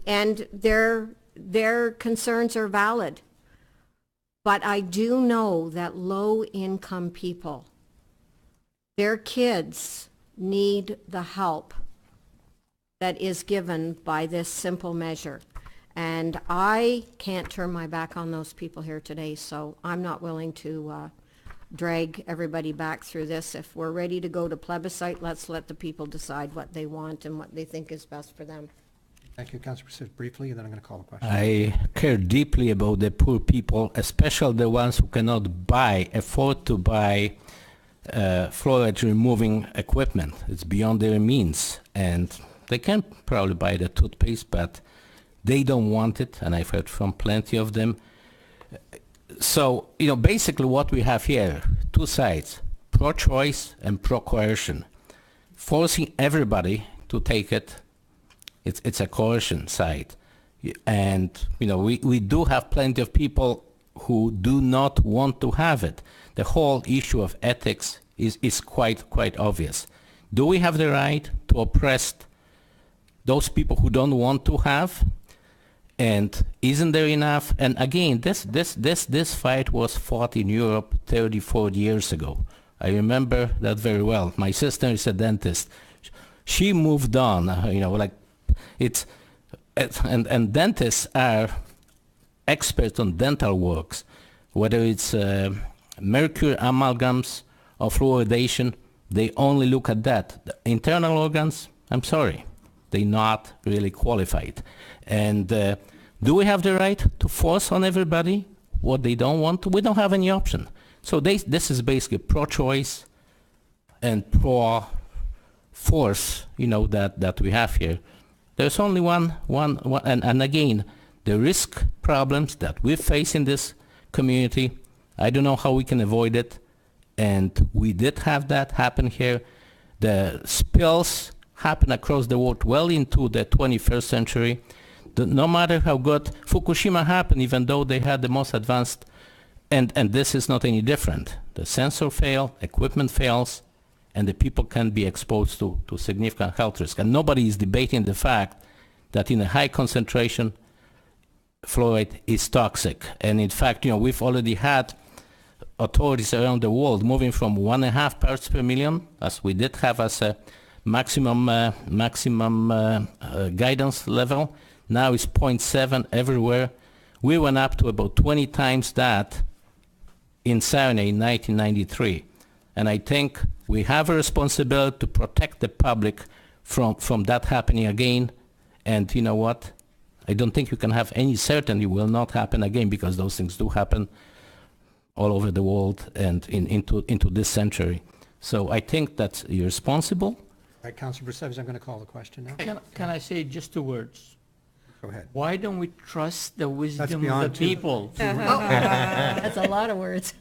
their concerns are valid. But I do know that low-income people, their kids need the help that is given by this simple measure. And I can't turn my back on those people here today, so I'm not willing to drag everybody back through this. If we're ready to go to plebiscite, let's let the people decide what they want and what they think is best for them. Thank you, Councillor Brissett. Briefly, and then I'm going to call the question. I care deeply about the poor people, especially the ones who cannot afford to buy fluoride removing equipment. It's beyond their means, and they can probably buy the toothpaste, but they don't want it, and I've heard from plenty of them. So, basically what we have here, two sides, pro-choice and pro-coercion. Forcing everybody to take it, it's a coercion side. And, we do have plenty of people who do not want to have it. The whole issue of ethics is quite obvious. Do we have the right to oppress those people who don't want to have? And isn't there enough? And again, this fight was fought in Europe 30, 40 years ago. I remember that very well. My sister is a dentist. She moved on, and dentists are experts on dental works, whether it's mercury amalgams or fluoridation, they only look at that. The internal organs, I'm sorry, they're not really qualified. And do we have the right to force on everybody what they don't want to? We don't have any option. So this is basically pro-choice and pro-force, that we have here. There's only one, and again, the risk problems that we face in this community, I don't know how we can avoid it, and we did have that happen here. The spills happen across the world well into the 21st century. No matter how good Fukushima happened, even though they had the most advanced, and this is not any different. The sensor fail, equipment fails, and the people can be exposed to significant health risk. And nobody is debating the fact that in a high concentration, fluoride is toxic. And in fact, we've already had authorities around the world moving from 1.5 parts per million, as we did have as a maximum guidance level. Now it's 0.7 everywhere. We went up to about 20 times that in Sarnia in 1993. And I think we have a responsibility to protect the public from that happening again. And you know what? I don't think you can have any certainty it will not happen again, because those things do happen all over the world and into this century. So I think that's irresponsible. All right, Councillor Brusevich, I'm going to call the question now. Can I say just 2 words? Go ahead. Why don't we trust the wisdom of the beyond two- people? That's a lot of words.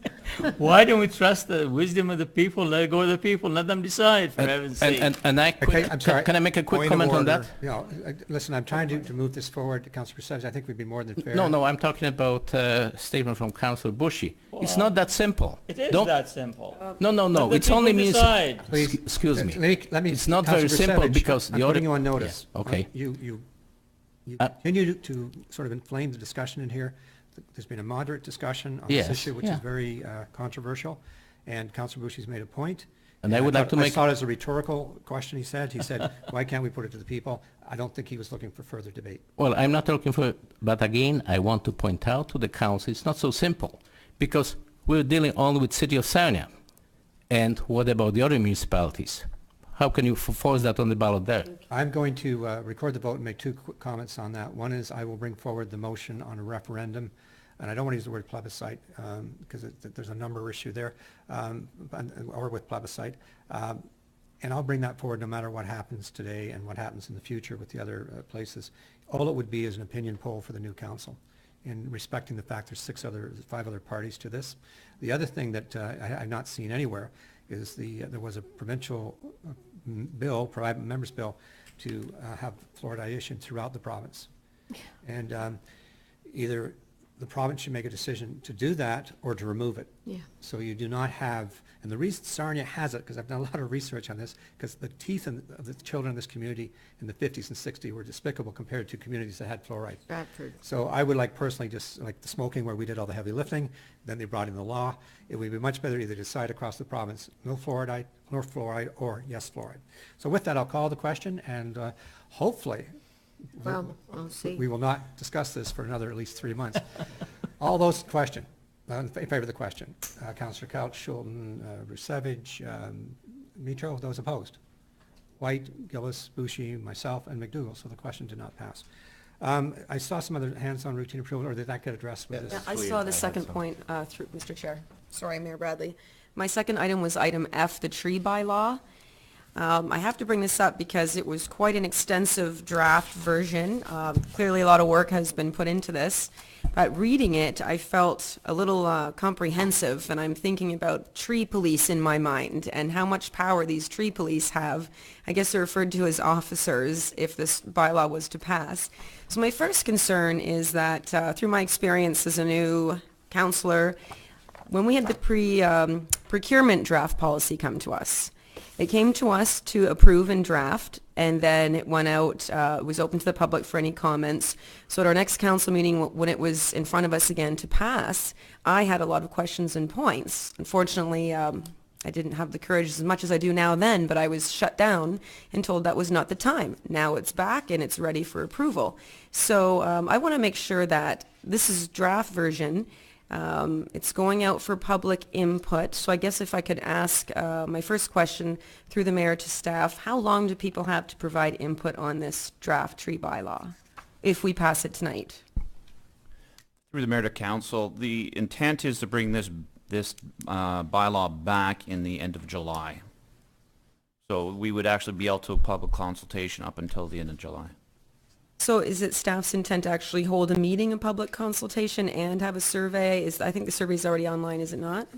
Why don't we trust the wisdom of the people? Let it go to the people, let them decide, for heaven's sake. And Okay, I'm sorry. can I make a quick Point of comment on order. that? You know, listen, I'm trying to move this forward. Councillor Brusevich, I think we'd be more than fair. No, I'm talking about a statement from Councillor Bushy. It's not that simple. It is Don't- that simple. No, Let the it's only people means... decide. Please, Excuse me. Let me. It's not very Councillor simple Brusevich, because I'm the putting other- you on notice. Yeah, okay. You Uh, continue to sort of inflame the discussion in here. There's been a moderate discussion on this Yes, issue, which is yeah. very controversial, and Councillor Bushy's made a point. And I would like to I make... saw it as a rhetorical question, he said. He said, why can't we put it to the people? I don't think he was looking for further debate. Well, I'm not looking for... But again, I want to point out to the council, it's not so simple, because we're dealing only with City of Sarnia. And what about the other municipalities? How can you force that on the ballot there? I'm going to record the vote and make 2 quick comments on that. One is I will bring forward the motion on a referendum, and I don't want to use the word plebiscite because there's a number issue there, or with plebiscite. And I'll bring that forward no matter what happens today and what happens in the future with the other places. All it would be is an opinion poll for the new council, in respecting the fact there's 5 other parties to this. The other thing that I've not seen anywhere is there was a provincial bill, private members bill, to have fluoridation throughout the province. And either the province should make a decision to do that or to remove it. Yeah. So you do not have, and the reason Sarnia has it, because I've done a lot of research on this, because the teeth of the children in this community in the 50s and 60s were despicable compared to communities that had fluoride. Bradford. So I would like personally, just like the smoking where we did all the heavy lifting, then they brought in the law. It would be much better either decide across the province, no fluoride, or yes fluoride. So with that, I'll call the question, and hopefully, Well, we'll see. we will not discuss this for another at least 3 months. All those in favor of the question, Councillor Couch, Schulten, Brusevich, Mitro, those opposed? White, Gillis, Bushy, myself, and McDougall, so the question did not pass. I saw some other hands on routine approval, or did that get addressed with Yeah, this? I saw the second point through, Mr. Chair. Sorry, Mayor Bradley. My second item was item F, the tree bylaw. I have to bring this up because it was quite an extensive draft version. Clearly, a lot of work has been put into this. But reading it, I felt a little comprehensive, and I'm thinking about tree police in my mind and how much power these tree police have. I guess they're referred to as officers if this bylaw was to pass. So my first concern is that through my experience as a new councillor, when we had the procurement draft policy come to us, it came to us to approve and draft, and then it went out, it was open to the public for any comments. So at our next council meeting, when it was in front of us again to pass, I had a lot of questions and points. Unfortunately, I didn't have the courage as much as I do now then, but I was shut down and told that was not the time. Now it's back and it's ready for approval. So I want to make sure that this is draft version. It's going out for public input. So I guess if I could ask my first question through the mayor to staff, how long do people have to provide input on this draft tree bylaw if we pass it tonight? Through the mayor to council, the intent is to bring this bylaw back in the end of July. So we would actually be out to a public consultation up until the end of July. So is it staff's intent to actually hold a meeting, a public consultation, and have a survey? I think the survey is already online, is it not?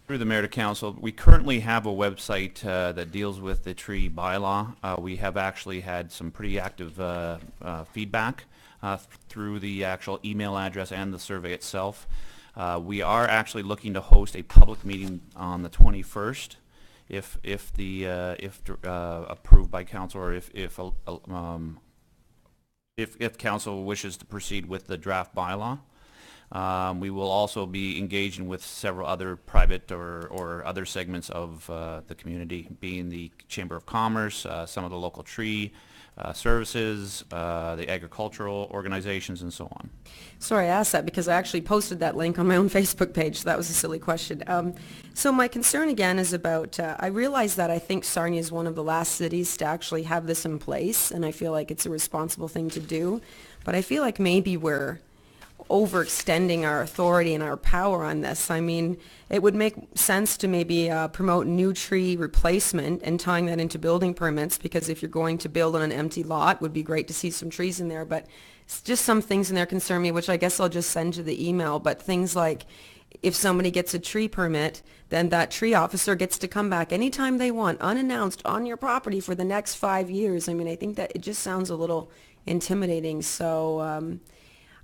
Through the mayor to council, we currently have a website that deals with the tree bylaw. We have actually had some pretty active feedback through the actual email address and the survey itself. We are actually looking to host a public meeting on the 21st, if approved by council, or if council wishes to proceed with the draft bylaw. We will also be engaging with several other private or other segments of the community, being the Chamber of Commerce, some of the local tree services, the agricultural organizations, and so on. Sorry, I asked that because I actually posted that link on my own Facebook page, so that was a silly question. So my concern again is about, I realize that I think Sarnia is one of the last cities to actually have this in place, and I feel like it's a responsible thing to do, but I feel like maybe we're overextending our authority and our power on this. I mean, it would make sense to maybe promote new tree replacement and tying that into building permits, because if you're going to build on an empty lot, it would be great to see some trees in there, but just some things in there concern me, which I guess I'll just send you the email, but things like if somebody gets a tree permit, then that tree officer gets to come back anytime they want, unannounced, on your property for the next 5 years. I mean, I think that it just sounds a little intimidating, so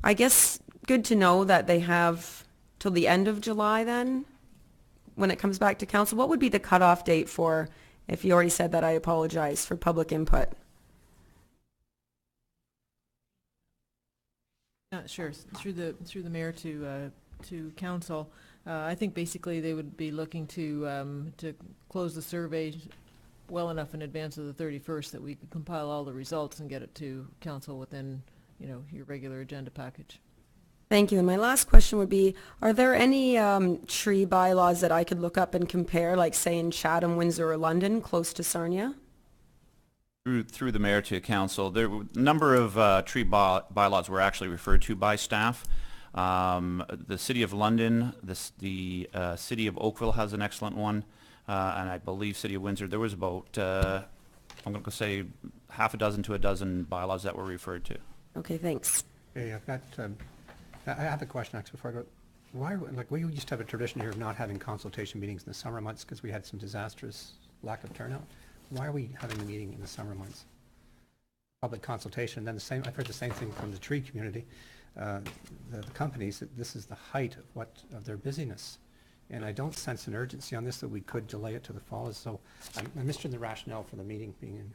I guess good to know that they have till the end of July then, when it comes back to council. What would be the cutoff date for, if you already said that, I apologize, for public input? Sure, through the mayor to council. I think basically they would be looking to close the survey well enough in advance of the 31st that we could compile all the results and get it to council within, you know, your regular agenda package. Thank you. And my last question would be, are there any tree bylaws that I could look up and compare, like say in Chatham, Windsor, or London, close to Sarnia? Through the mayor to council, there were a number of tree bylaws were actually referred to by staff. The City of London, the City of Oakville has an excellent one, and I believe City of Windsor. There was about, I'm going to say, half a dozen to a dozen bylaws that were referred to. Okay, thanks. Okay, I've got, I have a question actually before I go. Why, like, we used to have a tradition here of not having consultation meetings in the summer months because we had some disastrous lack of turnout. Why are we having a meeting in the summer months? Public consultation, then the same, I've heard the same thing from the tree community, the companies, that this is the height of their busyness. And I don't sense an urgency on this that we could delay it to the fall. So I'm interested in the rationale for the meeting being in.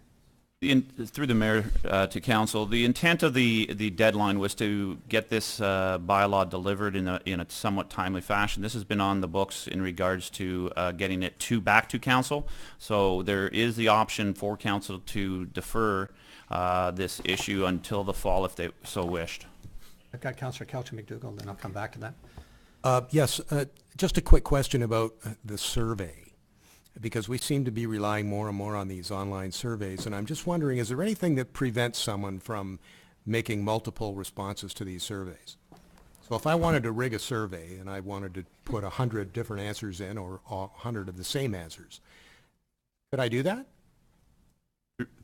Through the mayor to council, the intent of the deadline was to get this bylaw delivered in a somewhat timely fashion. This has been on the books in regards to getting it back to council. So there is the option for council to defer this issue until the fall if they so wished. I've got Councillor Kelton McDougall, then I'll come back to that. Yes, just a quick question about the survey, because we seem to be relying more and more on these online surveys, and I'm just wondering, is there anything that prevents someone from making multiple responses to these surveys? So if I wanted to rig a survey and I wanted to put 100 different answers in, or 100 of the same answers, could I do that?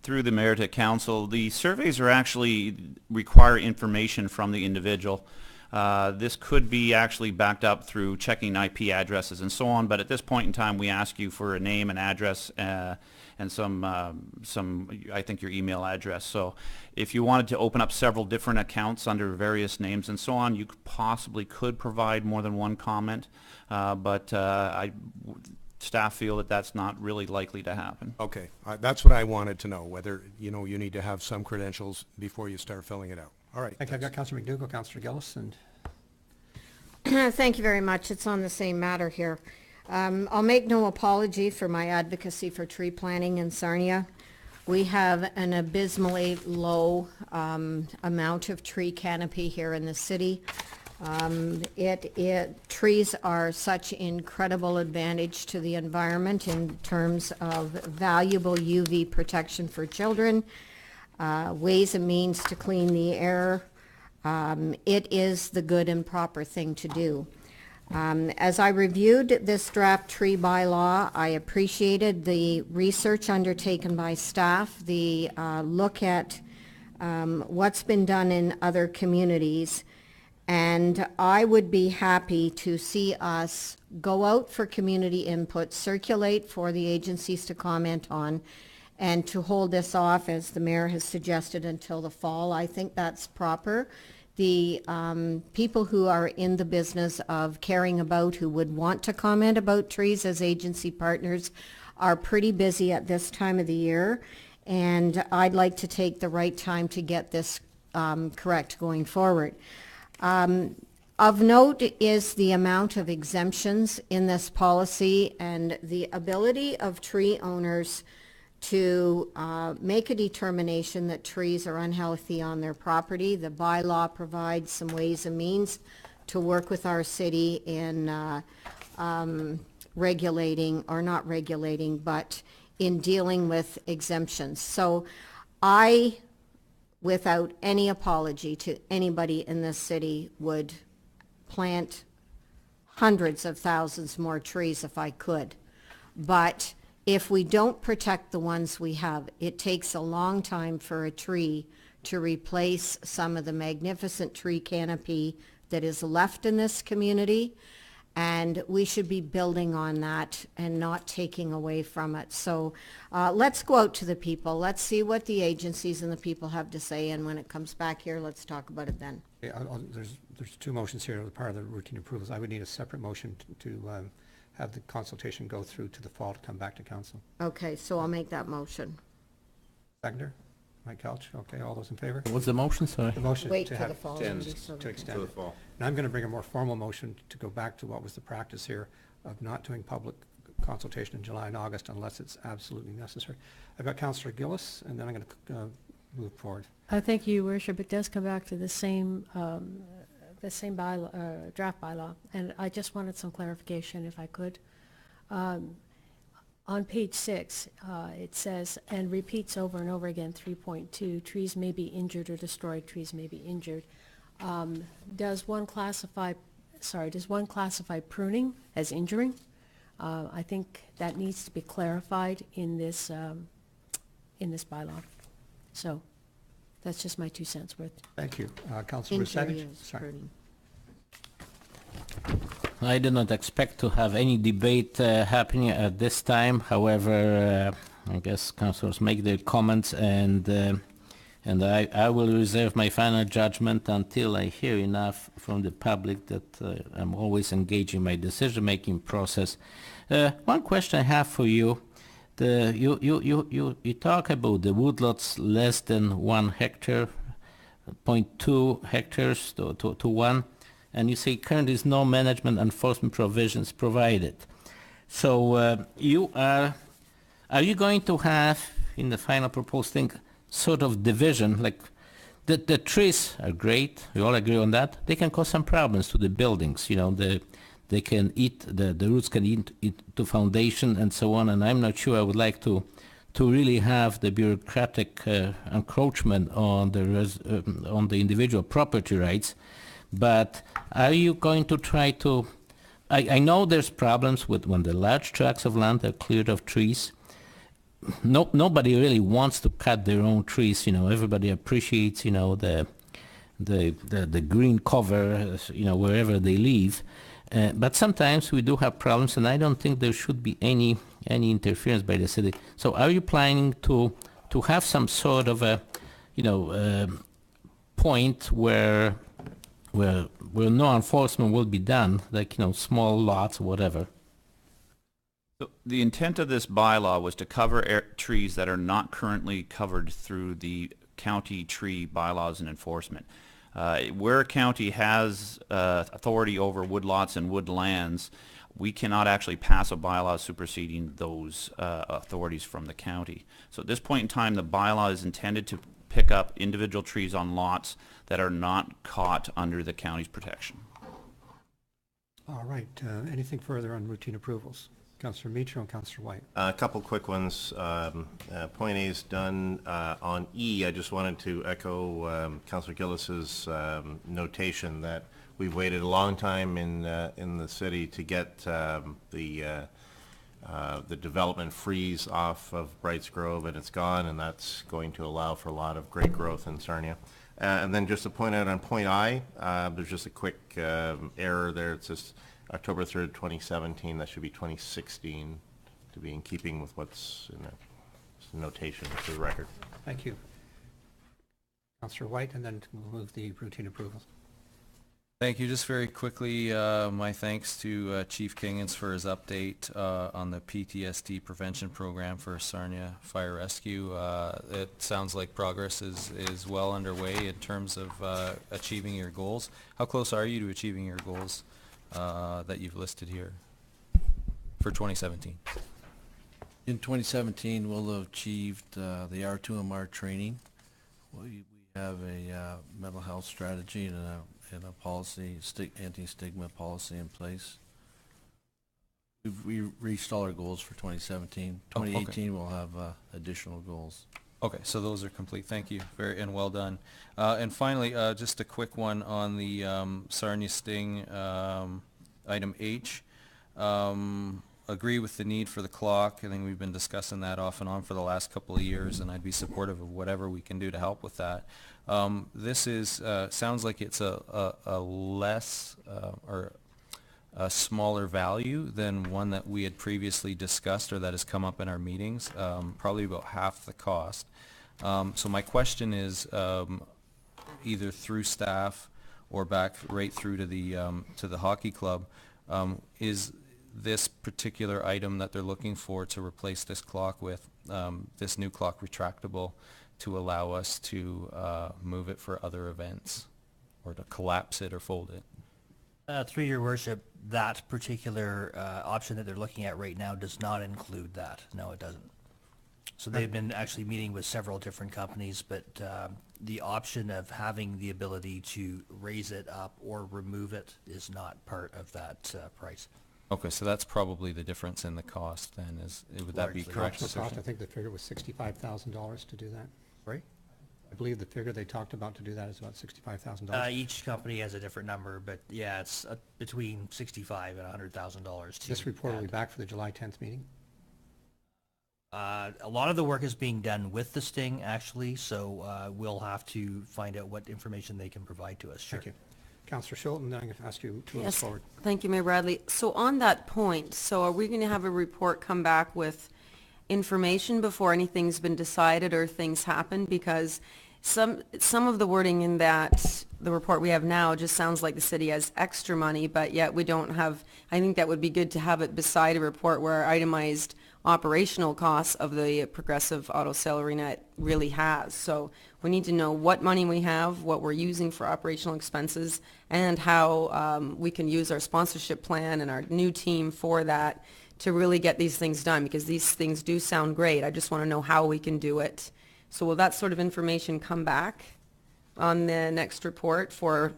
Through the mayor to council, the surveys are actually require information from the individual. This could be actually backed up through checking IP addresses and so on, but at this point in time we ask you for a name and address and some I think your email address. So if you wanted to open up several different accounts under various names and so on, you possibly could provide more than one comment, but staff feel that that's not really likely to happen. Okay, that's what I wanted to know, whether you need to have some credentials before you start filling it out. All right. I've got Councillor McDougall, Councillor Gillis, and Thank you very much. It's on the same matter here. I'll make no apology for my advocacy for tree planting in Sarnia. We have an abysmally low amount of tree canopy here in the city. Trees are such incredible advantage to the environment in terms of valuable UV protection for children, ways and means to clean the air. It is the good and proper thing to do. As I reviewed this draft tree bylaw, I appreciated the research undertaken by staff, the look at what's been done in other communities, and I would be happy to see us go out for community input, circulate for the agencies to comment on, and to hold this off, as the mayor has suggested, until the fall. I think that's proper. The people who are in the business of caring about, who would want to comment about trees as agency partners, are pretty busy at this time of the year, and I'd like to take the right time to get this correct going forward. Of note is the amount of exemptions in this policy and the ability of tree owners to make a determination that trees are unhealthy on their property. The bylaw provides some ways and means to work with our city in regulating, or not regulating, but in dealing with exemptions. So I, without any apology to anybody in this city, would plant hundreds of thousands more trees if I could. But if we don't protect the ones we have, it takes a long time for a tree to replace some of the magnificent tree canopy that is left in this community. And we should be building on that and not taking away from it. So let's go out to the people. Let's see what the agencies and the people have to say. And when it comes back here, let's talk about it then. Yeah, there's two motions here, part of the routine approvals. I would need a separate motion to have the consultation go through to the fall to come back to council. Okay, so I'll make that motion. Seconder, Mike Kelch. Okay, all those in favor? What's the motion, sorry? The motion Wait to till have the fall, to Angie, so that- extend it. And I'm going to bring a more formal motion to go back to what was the practice here of not doing public consultation in July and August unless it's absolutely necessary. I've got Councillor Gillis, and then I'm going to move forward. Thank you, Your Worship. It does come back to the same bylaw, draft bylaw, and I just wanted some clarification if I could. On page 6, it says, and repeats over and over again, 3.2, trees may be injured or destroyed, trees may be injured. Does one classify pruning as injuring? I think that needs to be clarified in this bylaw. So that's just my 2 cents worth. Thank you. Councillor Savage? Injury is Sorry. pruning. I do not expect to have any debate happening at this time. However, I guess councillors make their comments, and I will reserve my final judgment until I hear enough from the public that I'm always engaged in my decision-making process. One question I have for you: you talk about the woodlots less than 1 hectare, 0.2 hectares to 1. And you say currently is no management enforcement provisions provided. So are you going to have in the final proposed thing sort of division, like the trees are great, we all agree on that, they can cause some problems to the buildings, they can eat, the roots can eat to foundation and so on, and I'm not sure I would like to really have the bureaucratic encroachment on the individual property rights. But are you going to try to, I know there's problems with when the large tracts of land are cleared of trees. Nobody really wants to cut their own trees, everybody appreciates, the green cover, wherever they live. But sometimes we do have problems, and I don't think there should be any interference by the city. So are you planning to have some sort of a, point where no enforcement will be done, like, small lots or whatever? So the intent of this bylaw was to cover trees that are not currently covered through the county tree bylaws and enforcement. Where a county has authority over woodlots and woodlands, we cannot actually pass a bylaw superseding those authorities from the county. So at this point in time, the bylaw is intended to pick up individual trees on lots that are not caught under the county's protection. All right. Anything further on routine approvals? Councillor Mitchell and Councillor White. A couple quick ones. Point A is done. On E, I just wanted to echo Councillor Gillis's notation that we've waited a long time in the city to get the development freeze off of Brights Grove, and it's gone, and that's going to allow for a lot of great growth in Sarnia. And then just to point out on point I, there's just a quick error there. It says October 3rd, 2017. That should be 2016 to be in keeping with what's in the notation for the record. Thank you. Councillor White, and then we'll move the routine approvals. Thank you. Just very quickly, my thanks to Chief Kingans for his update on the PTSD prevention program for Sarnia Fire Rescue. It sounds like progress is well underway in terms of achieving your goals. How close are you to achieving your goals that you've listed here for 2017? In 2017, we'll have achieved the R2MR training. We have a mental health strategy and a policy, anti-stigma policy in place. We reached all our goals for 2017. Oh, okay. 2018, we'll have additional goals. Okay, so those are complete. Thank you. Very, and well done. And finally, just a quick one on the Sarnia Sting item H. Agree with the need for the clock. I think we've been discussing that off and on for the last couple of years, and I'd be supportive of whatever we can do to help with that. This is sounds like it's a less or a smaller value than one that we had previously discussed or that has come up in our meetings, probably about half the cost. So my question is, either through staff or back right through to the hockey club, is this particular item that they're looking for to replace this clock with, this new clock retractable, to allow us to move it for other events, or to collapse it or fold it? Through your worship, that particular option that they're looking at right now does not include that. No, it doesn't. So they've been actually meeting with several different companies, but the option of having the ability to raise it up or remove it is not part of that price. Okay, so that's probably the difference in the cost then, would that be Largely. correct? Approximate cost, I think the figure was $65,000 to do that. Right? I believe the figure they talked about to do that is about $65,000. Each company has a different number, but yeah, it's between $65,000 and $100,000. This report will be back for the July 10th meeting? A lot of the work is being done with the Sting, actually, so we'll have to find out what information they can provide to us. Sure. Thank you. Councillor Schulten, then I'm going to ask you to move Yes, forward. thank you, Mayor Bradley. So on that point, so are we going to have a report come back with information before anything's been decided or things happen? Because some of the wording in the report we have now just sounds like the city has extra money, but yet we don't have, I think that would be good to have it beside a report where our itemized operational costs of the Progressive Auto Sale Arena really has. So we need to know what money we have, what we're using for operational expenses, and how we can use our sponsorship plan and our new team for that to really get these things done, because these things do sound great. I just want to know how we can do it. So will that sort of information come back on the next report for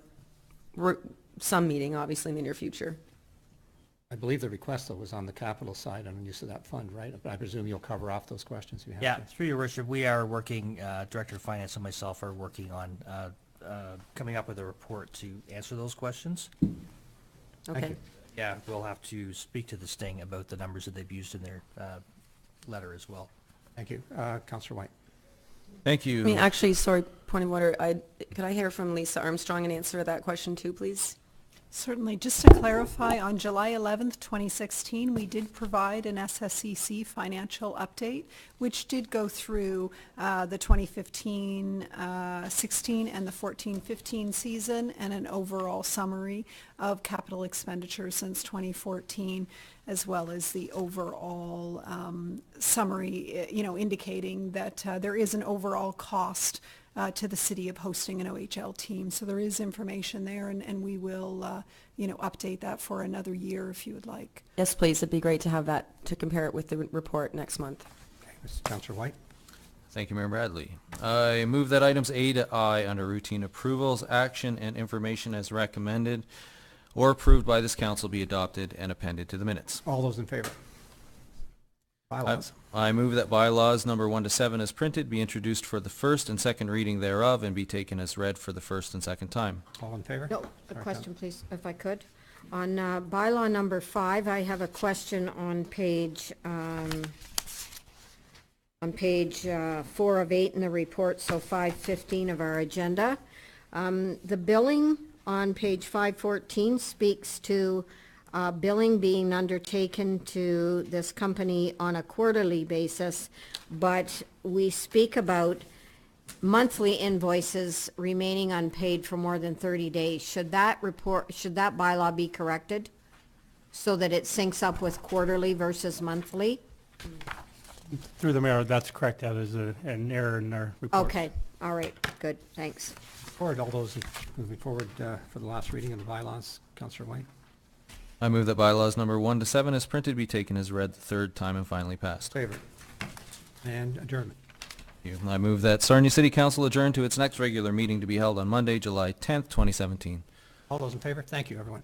some meeting, obviously, in the near future? I believe the request, though, was on the capital side on the use of that fund, right? But I presume you'll cover off those questions you have. Yeah, to. through your worship, we are working, Director of Finance and myself are working on coming up with a report to answer those questions. Okay. Yeah, we'll have to speak to the Sting about the numbers that they've used in their letter as well. Thank you. Councillor White. Thank you. I mean, actually, sorry, point of order. Could I hear from Lisa Armstrong and answer that question too, please? Certainly. Just to clarify, on July 11th, 2016, we did provide an SSCC financial update, which did go through the 2015-16 and the 14-15 season, and an overall summary of capital expenditures since 2014, as well as the overall summary, indicating that there is an overall cost to the city of hosting an OHL team. So there is information there, and we will, update that for another year if you would like. Yes, please. It'd be great to have that, to compare it with the report next month. Okay, Mr. Councillor White. Thank you, Mayor Bradley. I move that items A to I under routine approvals, action, and information as recommended or approved by this council be adopted and appended to the minutes. All those in favor? Bylaws. I move that bylaws number 1 to 7 as printed be introduced for the first and second reading thereof and be taken as read for the first and second time. All in favor? No, a Sorry, question, please, if I could. On bylaw number 5, I have a question on page 4 of 8 in the report, so 515 of our agenda. The billing on page 514 speaks to billing being undertaken to this company on a quarterly basis, but we speak about monthly invoices remaining unpaid for more than 30 days. Should that bylaw be corrected so that it syncs up with quarterly versus monthly? Through the mayor, that's correct. That is an error in our report. Okay, all right, good, thanks. Forward, all those moving forward for the last reading of the bylaws. Councillor White. I move that bylaws number 1 to 7 as printed be taken as read the third time and finally passed. Favor. And adjournment. Thank you. I move that Sarnia City Council adjourn to its next regular meeting to be held on Monday, July 10th, 2017. All those in favor? Thank you, everyone.